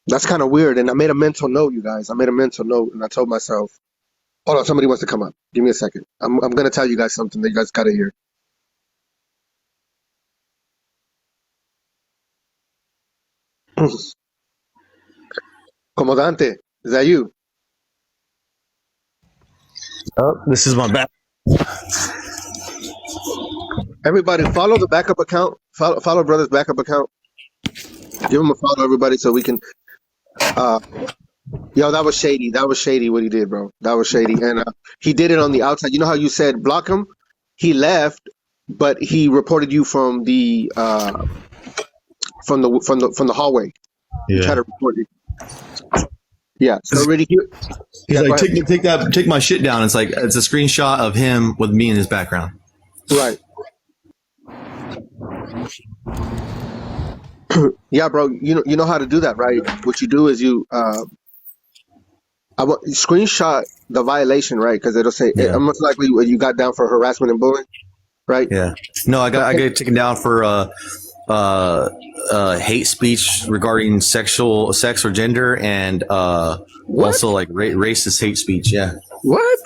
That's kind of weird. And I made a mental note, you guys. I made a mental note, and I told myself, hold on, somebody wants to come up. Give me a second. I'm going to tell you guys something that you guys got to hear. Comodante, is that you? Oh, this is my back. Everybody, follow the backup account. Follow brother's backup account. Give him a follow, everybody, so we can. That was shady. That was shady what he did, bro. That was shady, and he did it on the outside. You know how you said block him? He left, but he reported you from the hallway. Yeah. He tried to report you. Yeah. So already here. He's like, take my shit down. It's like it's a screenshot of him with me in his background. Right. Yeah, bro. You know how to do that, right? What you do is you screenshot the violation, right? Because it'll say most likely you got down for harassment and bullying, right? Yeah. No, I got taken down for hate speech regarding sex or gender, and What? also like racist hate speech. Yeah, What?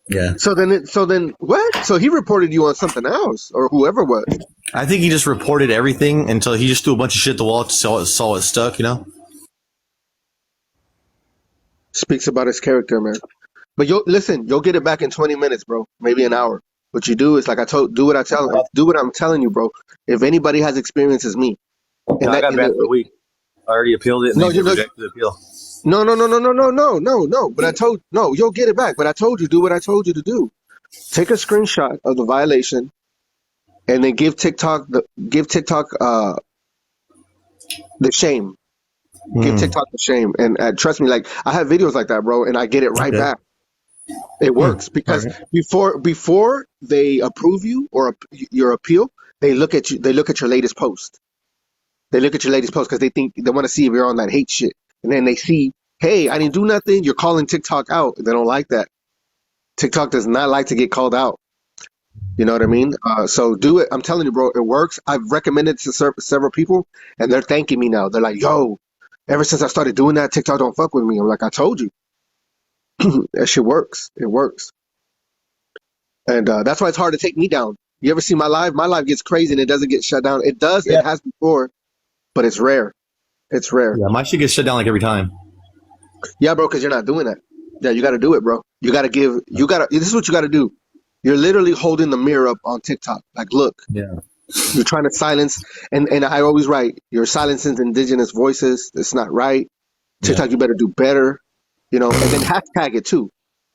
yeah. So then what? So he reported you on something else, or whoever it was. I think he just reported everything until he just threw a bunch of shit at the wall to saw it stuck. You know. Speaks about his character, man. But you'll get it back in 20 minutes, bro. Maybe an hour. What you do is, like I told, do what I'm telling you, bro. If anybody has experience, it's me. And No, I got banned for a week. I already appealed it, and No, they rejected the appeal. no. But you'll get it back. But I told you, do what I told you to do. Take a screenshot of the violation, and then give TikTok the shame. Give TikTok the shame, and trust me, like I have videos like that, bro, and I get it right back. It works because before they approve you or your appeal, they look at you. They look at your latest post. They look at your latest post because they want to see if you're on that hate shit, and then they see, hey, I didn't do nothing. You're calling TikTok out. They don't like that. TikTok does not like to get called out. You know what I mean? So do it. I'm telling you, bro, it works. I've recommended it to several people, and they're thanking me now. They're like, yo, ever since I started doing that, TikTok don't fuck with me. I'm like, I told you. That shit works. It works. And that's why it's hard to take me down. You ever see my live? My live gets crazy and it doesn't get shut down. It does. Yeah. It has before, but it's rare. It's rare. Yeah, my shit gets shut down like every time. Yeah, bro, because you're not doing that. Yeah, you got to do it, bro. This is what you got to do. You're literally holding the mirror up on TikTok. Like, look, Yeah. you're trying to silence. And I always write, you're silencing indigenous voices. It's not right. TikTok, you better do better. You know, and then hashtag it too.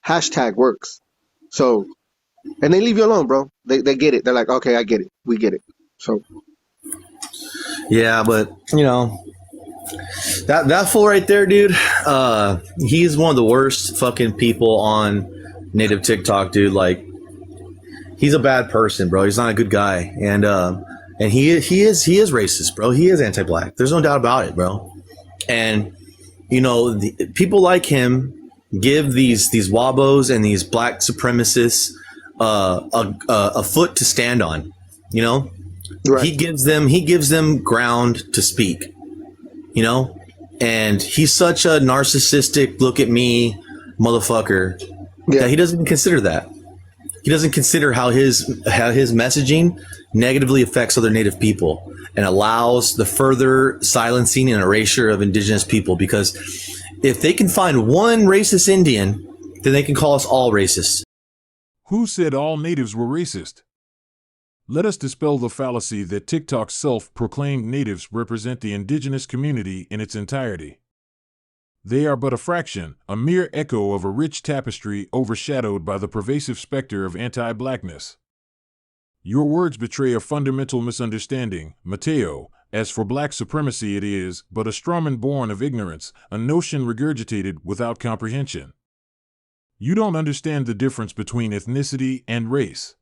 Hashtag works. So, and they leave you alone, bro. They get it. They're like, okay, I get it. We get it. So, Yeah, but you know, that fool right there, dude. He's one of the worst fucking people on native TikTok, dude. Like, he's a bad person, bro. He's not a good guy, and he is racist, bro. He is anti-black. There's no doubt about it, bro. And you know, people like him give these wabos and these black supremacists a foot to stand on. You know, right. he gives them ground to speak. You know, and he's such a narcissistic, look at me, motherfucker, that he doesn't even consider that. He doesn't consider how his messaging negatively affects other native people and allows the further silencing and erasure of indigenous people. Because if they can find one racist Indian, then they can call us all racist. Who said all natives were racist? Let us dispel the fallacy that TikTok's self-proclaimed natives represent the indigenous community in its entirety. They are but a fraction, a mere echo of a rich tapestry overshadowed by the pervasive specter of anti-blackness. Your words betray a fundamental misunderstanding, Mateo. As for black supremacy, it is but a strawman born of ignorance, a notion regurgitated without comprehension. You don't understand the difference between ethnicity and race.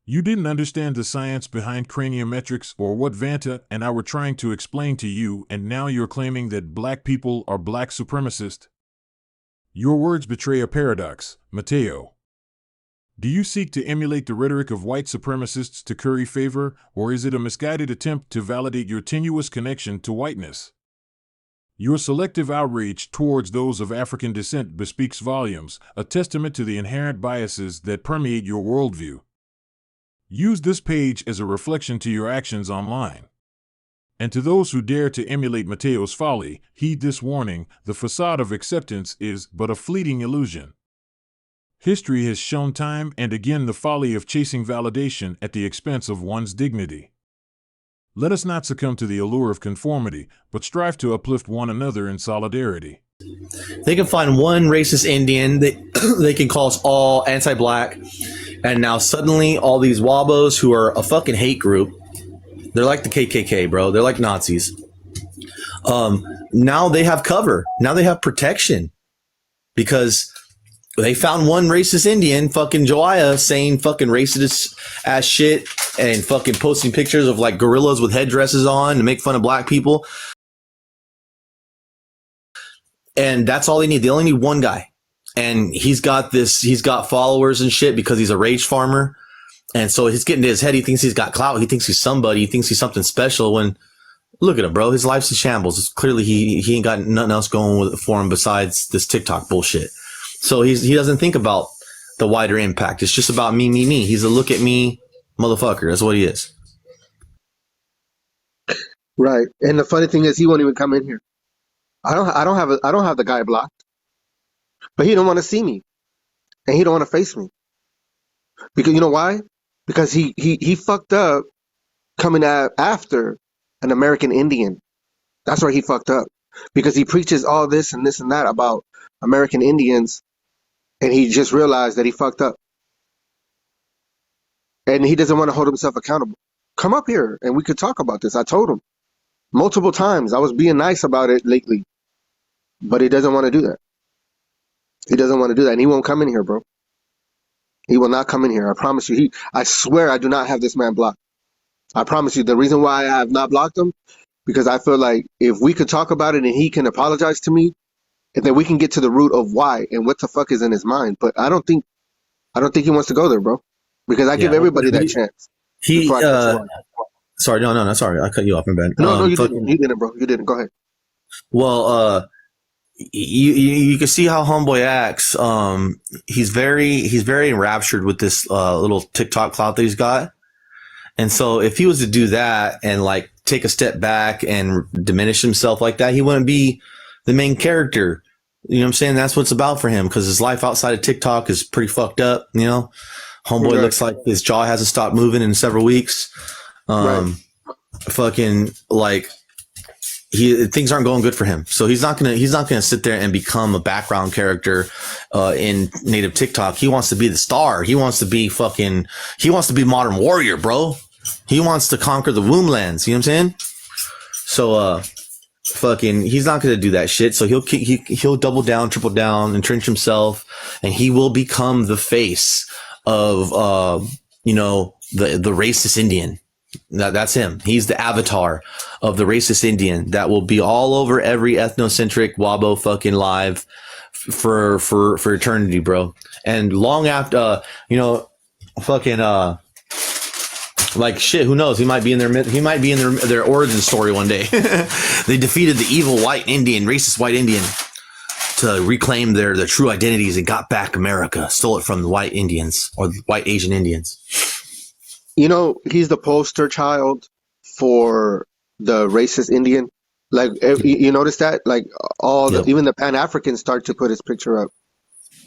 You didn't understand the science behind craniometrics or what Vanta and I were trying to explain to you, and now you're claiming that black people are black supremacist? Your words betray a paradox, Mateo. Do you seek to emulate the rhetoric of white supremacists to curry favor, or is it a misguided attempt to validate your tenuous connection to whiteness? Your selective outrage towards those of African descent bespeaks volumes, a testament to the inherent biases that permeate your worldview. Use this page as a reflection to your actions online. And to those who dare to emulate Mateo's folly, heed this warning: the facade of acceptance is but a fleeting illusion. History has shown time and again the folly of chasing validation at the expense of one's dignity. Let us not succumb to the allure of conformity, but strive to uplift one another in solidarity. They can find one racist Indian that they can call us all anti-black. And now suddenly all these wabos who are a fucking hate group, they're like the KKK, bro. They're like Nazis. Now they have cover. Now they have protection because they found one racist Indian, fucking Joai, saying fucking racist ass shit and fucking posting pictures of like gorillas with headdresses on to make fun of black people. And that's all they need. They only need one guy. And he's got followers and shit because he's a rage farmer. And so he's getting to his head. He thinks he's got clout. He thinks he's somebody. He thinks he's something special. When look at him, bro. His life's in shambles. It's clearly he ain't got nothing else going for him besides this TikTok bullshit. So he doesn't think about the wider impact. It's just about me. He's a look at me motherfucker. That's what he is. Right. And the funny thing is, he won't even come in here. I don't have the guy blocked, but he don't want to see me, and he don't want to face me. Because you know why? Because he fucked up coming after an American Indian. That's where he fucked up. Because he preaches all this and this and that about American Indians, and he just realized that he fucked up. And he doesn't want to hold himself accountable. Come up here and we could talk about this. I told him multiple times. I was being nice about it lately. But he doesn't want to do that. He doesn't want to do that. And he won't come in here, bro. He will not come in here. I promise you. I swear I do not have this man blocked. I promise you. The reason why I have not blocked him, because I feel like if we could talk about it and he can apologize to me, and then we can get to the root of why and what the fuck is in his mind. But I don't think he wants to go there, bro. Because I give everybody that chance. Sorry, no, sorry. I cut you off, my bad. No, you didn't. You didn't, bro. You didn't. Go ahead. Well, you can see how homeboy acts. He's very enraptured with this little TikTok clout that he's got. And so if he was to do that and like take a step back and diminish himself like that, he wouldn't be the main character. You know what I'm saying? That's what it's about for him, because his life outside of TikTok is pretty fucked up. You know, homeboy looks like his jaw hasn't stopped moving in several weeks. Fucking like things aren't going good for him. So he's not gonna sit there and become a background character in native TikTok. He wants to be the star. He wants to be modern warrior, bro. He wants to conquer the womb lands. You know what I'm saying? So he's not gonna do that shit. So he'll double down, triple down, entrench himself, and he will become the face of the racist Indian. That's him. He's the avatar of the racist Indian that will be all over every ethnocentric Wabo fucking live for eternity, bro. And long after, like shit, who knows? He might be in their origin story one day. They defeated the evil racist white Indian to reclaim their true identities and got back America, stole it from the white Indians or the white Asian Indians. You know, he's the poster child for the racist Indian. Like, you notice that? Like, even the Pan-Africans start to put his picture up.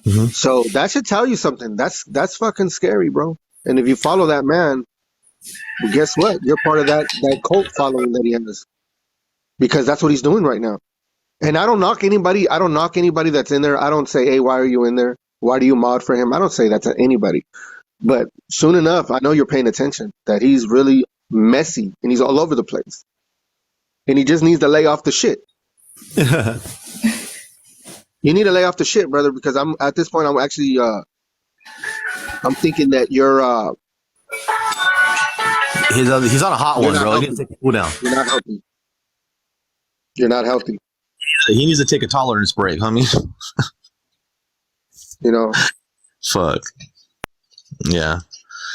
Mm-hmm. So that should tell you something. That's fucking scary, bro. And if you follow that man, well, guess what? You're part of that cult following that he has. Because that's what he's doing right now. And I don't knock anybody. I don't knock anybody that's in there. I don't say, hey, why are you in there? Why do you mod for him? I don't say that to anybody. But soon enough, I know you're paying attention, that he's really messy and he's all over the place. And he just needs to lay off the shit. You need to lay off the shit, brother, because I'm at this point, I'm actually, I'm thinking that you're... He's on a hot one, bro. He needs to take a cool down. You're not healthy. You're not healthy. He needs to take a tolerance break, homie. You know? Fuck. Yeah.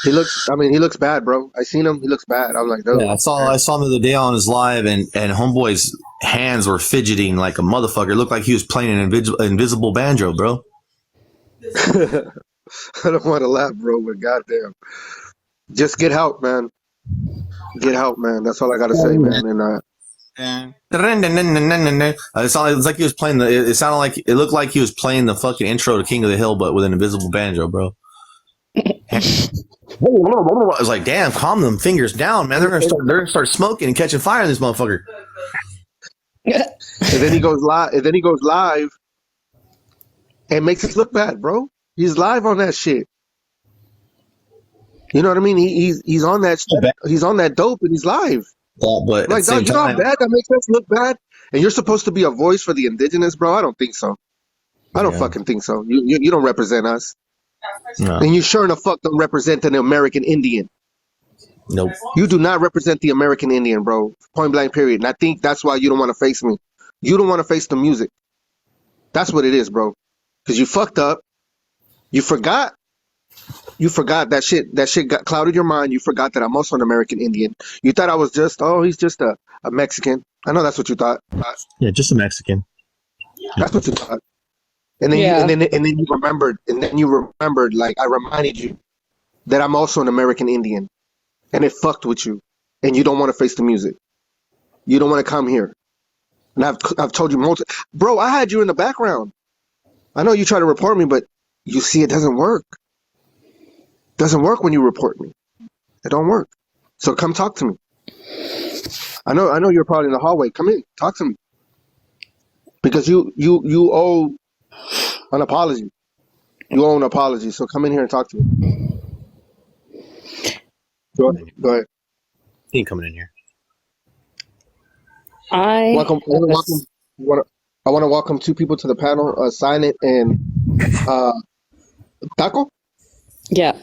He looks bad, bro. I seen him. He looks bad. I'm like, oh. Yeah, I saw him the other day on his live, and homeboy's hands were fidgeting like a motherfucker. It looked like he was playing an invisible banjo, bro. I don't want to laugh, bro, but goddamn. Just get help, man. Get help, man. That's all I gotta say, man. And it's like he was playing it looked like he was playing the fucking intro to King of the Hill, but with an invisible banjo, bro. I was like, damn, calm them fingers down, man. They're gonna start smoking and catching fire in this motherfucker. And then he goes live and makes us look bad, bro. He's live on that shit. You know what I mean? He's on that he's on that dope and he's live. But like, dog, you know how bad that makes us look bad? And you're supposed to be a voice for the indigenous, bro? I don't think so. I don't fucking think so. You don't represent us. No. And you sure enough fuck don't represent an American Indian. Nope. You do not represent the American Indian, bro. Point blank, period. And I think that's why you don't want to face me. You don't want to face the music. That's what it is, bro. Because you fucked up. You forgot You forgot that shit. That shit got clouded your mind. You forgot that I'm also an American Indian. You thought I was just, oh, he's just a Mexican. I know that's what you thought. Yeah, just a Mexican. That's what you thought. And then Yeah. you remembered, like I reminded you that I'm also an American Indian, and it fucked with you, and you don't want to face the music. You don't want to come here. And I've told you bro. I had you in the background. I know you try to report me, but you see it doesn't work. Doesn't work when you report me. It don't work. So come talk to me. I know you're probably in the hallway. Come in, talk to me. Because you owe an apology. You owe an apology. So come in here and talk to me. Go ahead. He ain't coming in here. Welcome. I want to welcome two people to the panel. Silent and Taco. Yeah.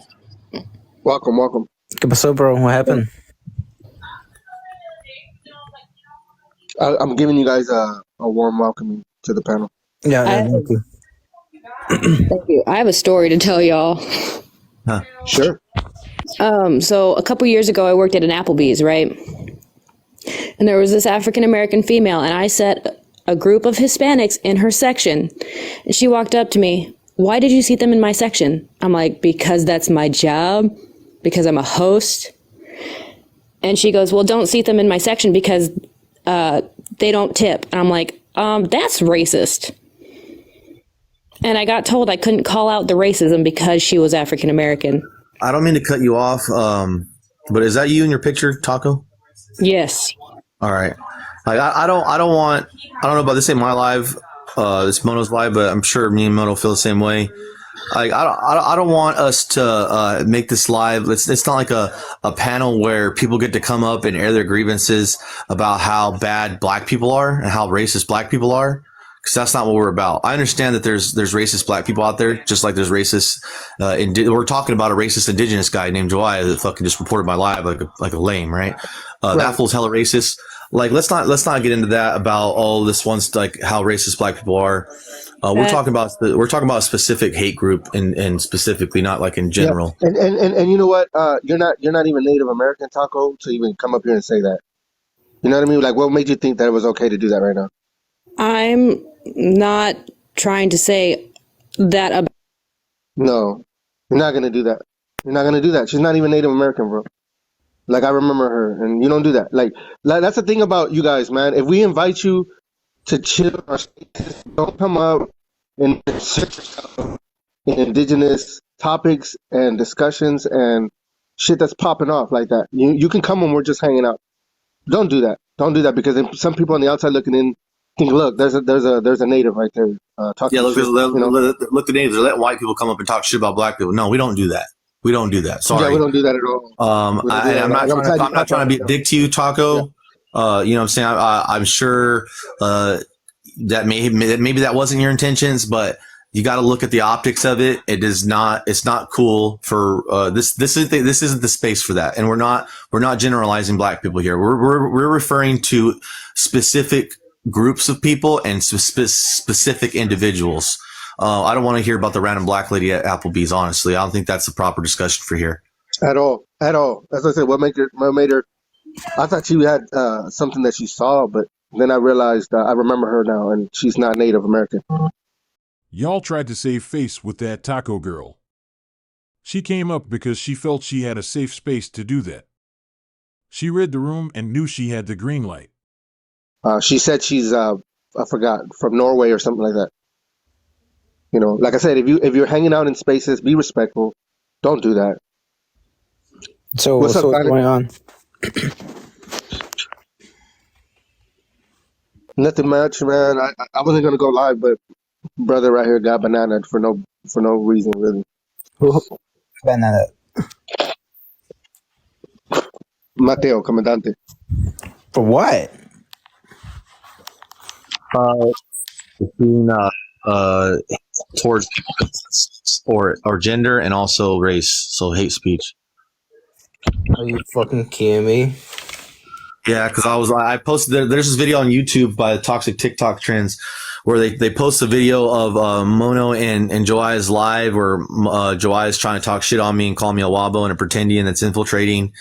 Welcome. What's up, bro? What happened? I'm giving you guys a warm welcome to the panel. Yeah, I- okay. Thank you. I have a story to tell y'all. Sure. So a couple years ago, I worked at an Applebee's, right? And there was this African American female, and I set a group of Hispanics in her section. And she walked up to me. Why did you seat them in my section? I'm like, because that's my job, because I'm a host. And she goes, well, don't seat them in my section because they don't tip. And I'm like, that's racist. And I got told I couldn't call out the racism because she was African American. I don't mean to cut you off, but is that you in your picture, Taco? Yes. All right. Like, I don't know about this ain't my live, it's Mono's live, but I'm sure me and Mono feel the same way. Like, I don't want us to make this live. It's not like a panel where people get to come up and air their grievances about how bad black people are and how racist black people are. Because that's not what we're about. I understand that there's racist black people out there, just like there's racist. We're talking about a racist indigenous guy named Joai that fucking just reported my live like a lame, right? That fool's hella racist. Like, let's not get into that about this one's like how racist black people are. We're talking about a specific hate group and specifically, not like in general. Yeah. And you know what? You're not even Native American, Taco, to even come up here and say that. You know what I mean? Like, what made you think that it was okay to do that right now? I'm not trying to say that about. No, you're not gonna do that. You're not gonna do that. She's not even Native American, bro. Like, I remember her, and you don't do that. Like that's the thing about you guys, man. If we invite you to chill or don't come up and insert yourself in indigenous topics and discussions and shit that's popping off like that. You can come when we're just hanging out. Don't do that. Don't do that, because then some people on the outside looking in think, look, there's a native right there talking. Yeah, look, shit, look at natives. They're letting white people come up and talk shit about black people. No, we don't do that. We don't do that. Sorry. Yeah, we don't do that at all. I'm not trying to be a dick to you, Taco. Yeah. You know what I'm saying? I'm sure that maybe that wasn't your intentions, but you got to look at the optics of it. It's not cool for this isn't the space for that. And we're not generalizing black people here. We're referring to specific groups of people and specific individuals. I don't want to hear about the random black lady at Applebee's. Honestly, I don't think that's the proper discussion for here. At all. As I said, what made her? I thought she had something that she saw, but then I realized I remember her now, and she's not Native American. Y'all tried to save face with that Taco girl. She came up because she felt she had a safe space to do that. She read the room and knew she had the green light. She said she's I forgot, from Norway or something like that. You know, like I said, if you're hanging out in spaces, be respectful. Don't do that. So What's what's up, going on? Nothing much, man. I wasn't gonna go live, but brother right here got bananaed for no reason, really. Who banana? Mateo, Comandante. For what? Being towards or gender and also race, so hate speech. Are you fucking kidding me? Yeah, because I posted there's this video on YouTube by the Toxic TikTok Trends where they post a video of Mono and Joai's live, where Joai is trying to talk shit on me and call me a wabo and a pretendian that's infiltrating,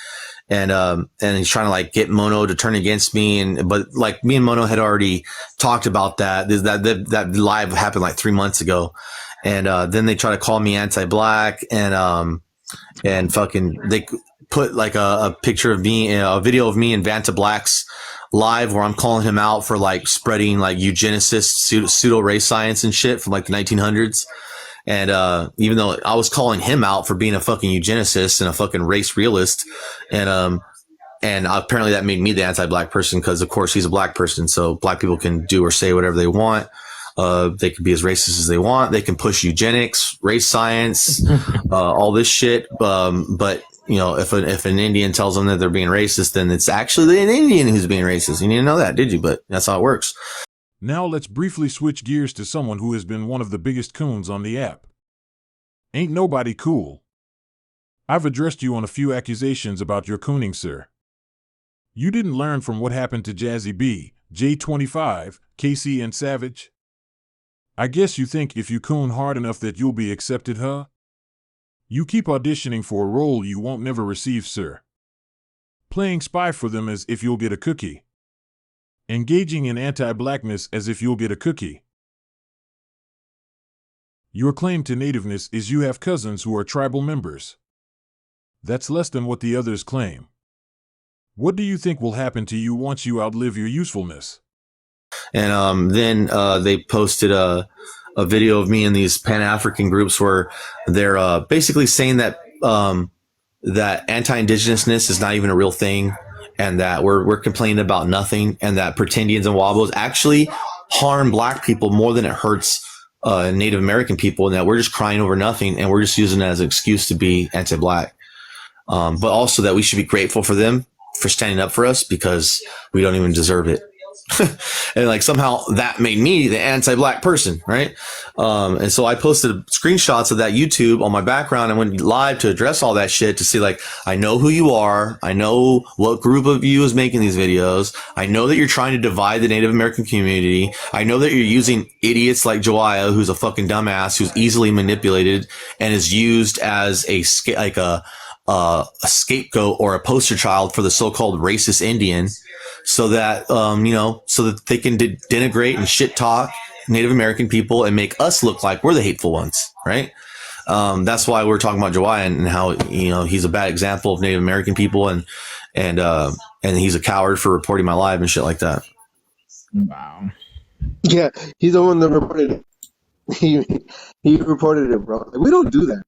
and he's trying to like get Mono to turn against me, but like me and Mono had already talked about that. That live happened like 3 months ago, and then they try to call me anti-black, and fucking they put like a picture of me, a video of me in Vantablack's live where I'm calling him out for like spreading like eugenicist pseudo race science and shit from like the 1900s. And even though I was calling him out for being a fucking eugenicist and a fucking race realist, and apparently that made me the anti-black person because of course he's a black person, so black people can do or say whatever they want. They can be as racist as they want. They can push eugenics, race science, all this shit. But you know, if an Indian tells them that they're being racist, then it's actually an Indian who's being racist. You didn't know that, did you? But that's how it works. Now let's briefly switch gears to someone who has been one of the biggest coons on the app. Ain't nobody cool. I've addressed you on a few accusations about your cooning, sir. You didn't learn from what happened to Jazzy B, J25, KC, and Savage? I guess you think if you coon hard enough that you'll be accepted, huh? You keep auditioning for a role you won't never receive, sir. Playing spy for them as if you'll get a cookie. Engaging in anti-blackness as if you'll get a cookie. Your claim to nativeness is you have cousins who are tribal members. That's less than what the others claim. What do you think will happen to you once you outlive your usefulness? And then they posted a video of me in these Pan-African groups where they're basically saying that that anti-indigenousness is not even a real thing, and that we're complaining about nothing, and that pretendians and wobbles actually harm black people more than it hurts Native American people, and that we're just crying over nothing, and we're just using it as an excuse to be anti-black. But also that we should be grateful for them for standing up for us because we don't even deserve it. And like somehow that made me the anti-black person, right? And so I posted screenshots of that YouTube on my background and went live to address all that shit to see like, I know who you are. I know what group of you is making these videos. I know that you're trying to divide the Native American community. I know that you're using idiots like Joai, who's a fucking dumbass, who's easily manipulated and is used as a scapegoat or a poster child for the so-called racist Indian, so that so that they can denigrate and shit talk Native American people and make us look like we're the hateful ones, right? That's why we're talking about Joai and how he's a bad example of Native American people, and he's a coward for reporting my live and shit like that. Wow. Yeah, he's the one that reported it. He reported it, bro. Like, we don't do that.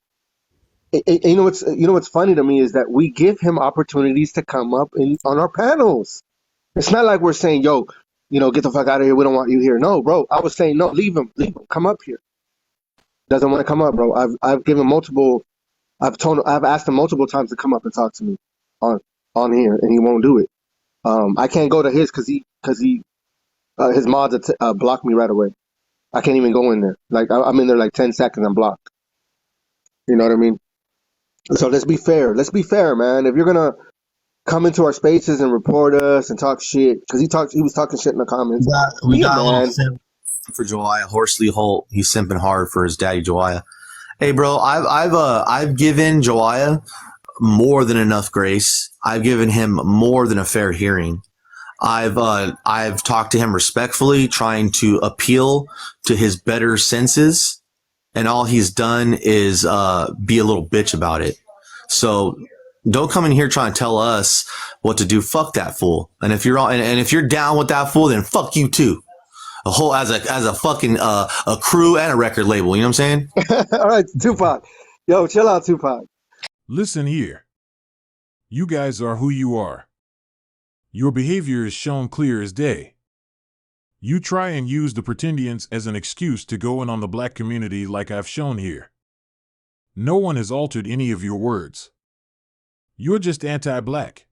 You know what's funny to me is that we give him opportunities to come up on our panels. It's not like we're saying, yo, get the fuck out of here. We don't want you here. No, bro. I was saying, no, leave him. Come up here. Doesn't want to come up, bro. I've given multiple. I've asked him multiple times to come up and talk to me on here, and he won't do it. I can't go to his because his mods blocked me right away. I can't even go in there. Like I'm in there like 10 seconds. I'm blocked. You know what I mean? So let's be fair. Let's be fair, man. If you're gonna come into our spaces and report us and talk shit, because he was talking shit in the comments. We got a little simp for Joai, Horsley Holt. He's simping hard for his daddy Joai. Hey, bro, I've given Joai more than enough grace. I've given him more than a fair hearing. I've talked to him respectfully, trying to appeal to his better senses. And all he's done is be a little bitch about it. So don't come in here trying to tell us what to do. Fuck that fool. And if you're down with that fool, then fuck you too. A whole as a fucking a crew and a record label. You know what I'm saying? All right, Tupac. Yo, chill out, Tupac. Listen here. You guys are who you are. Your behavior is shown clear as day. You try and use the pretendians as an excuse to go in on the black community like I've shown here. No one has altered any of your words. You're just anti-black.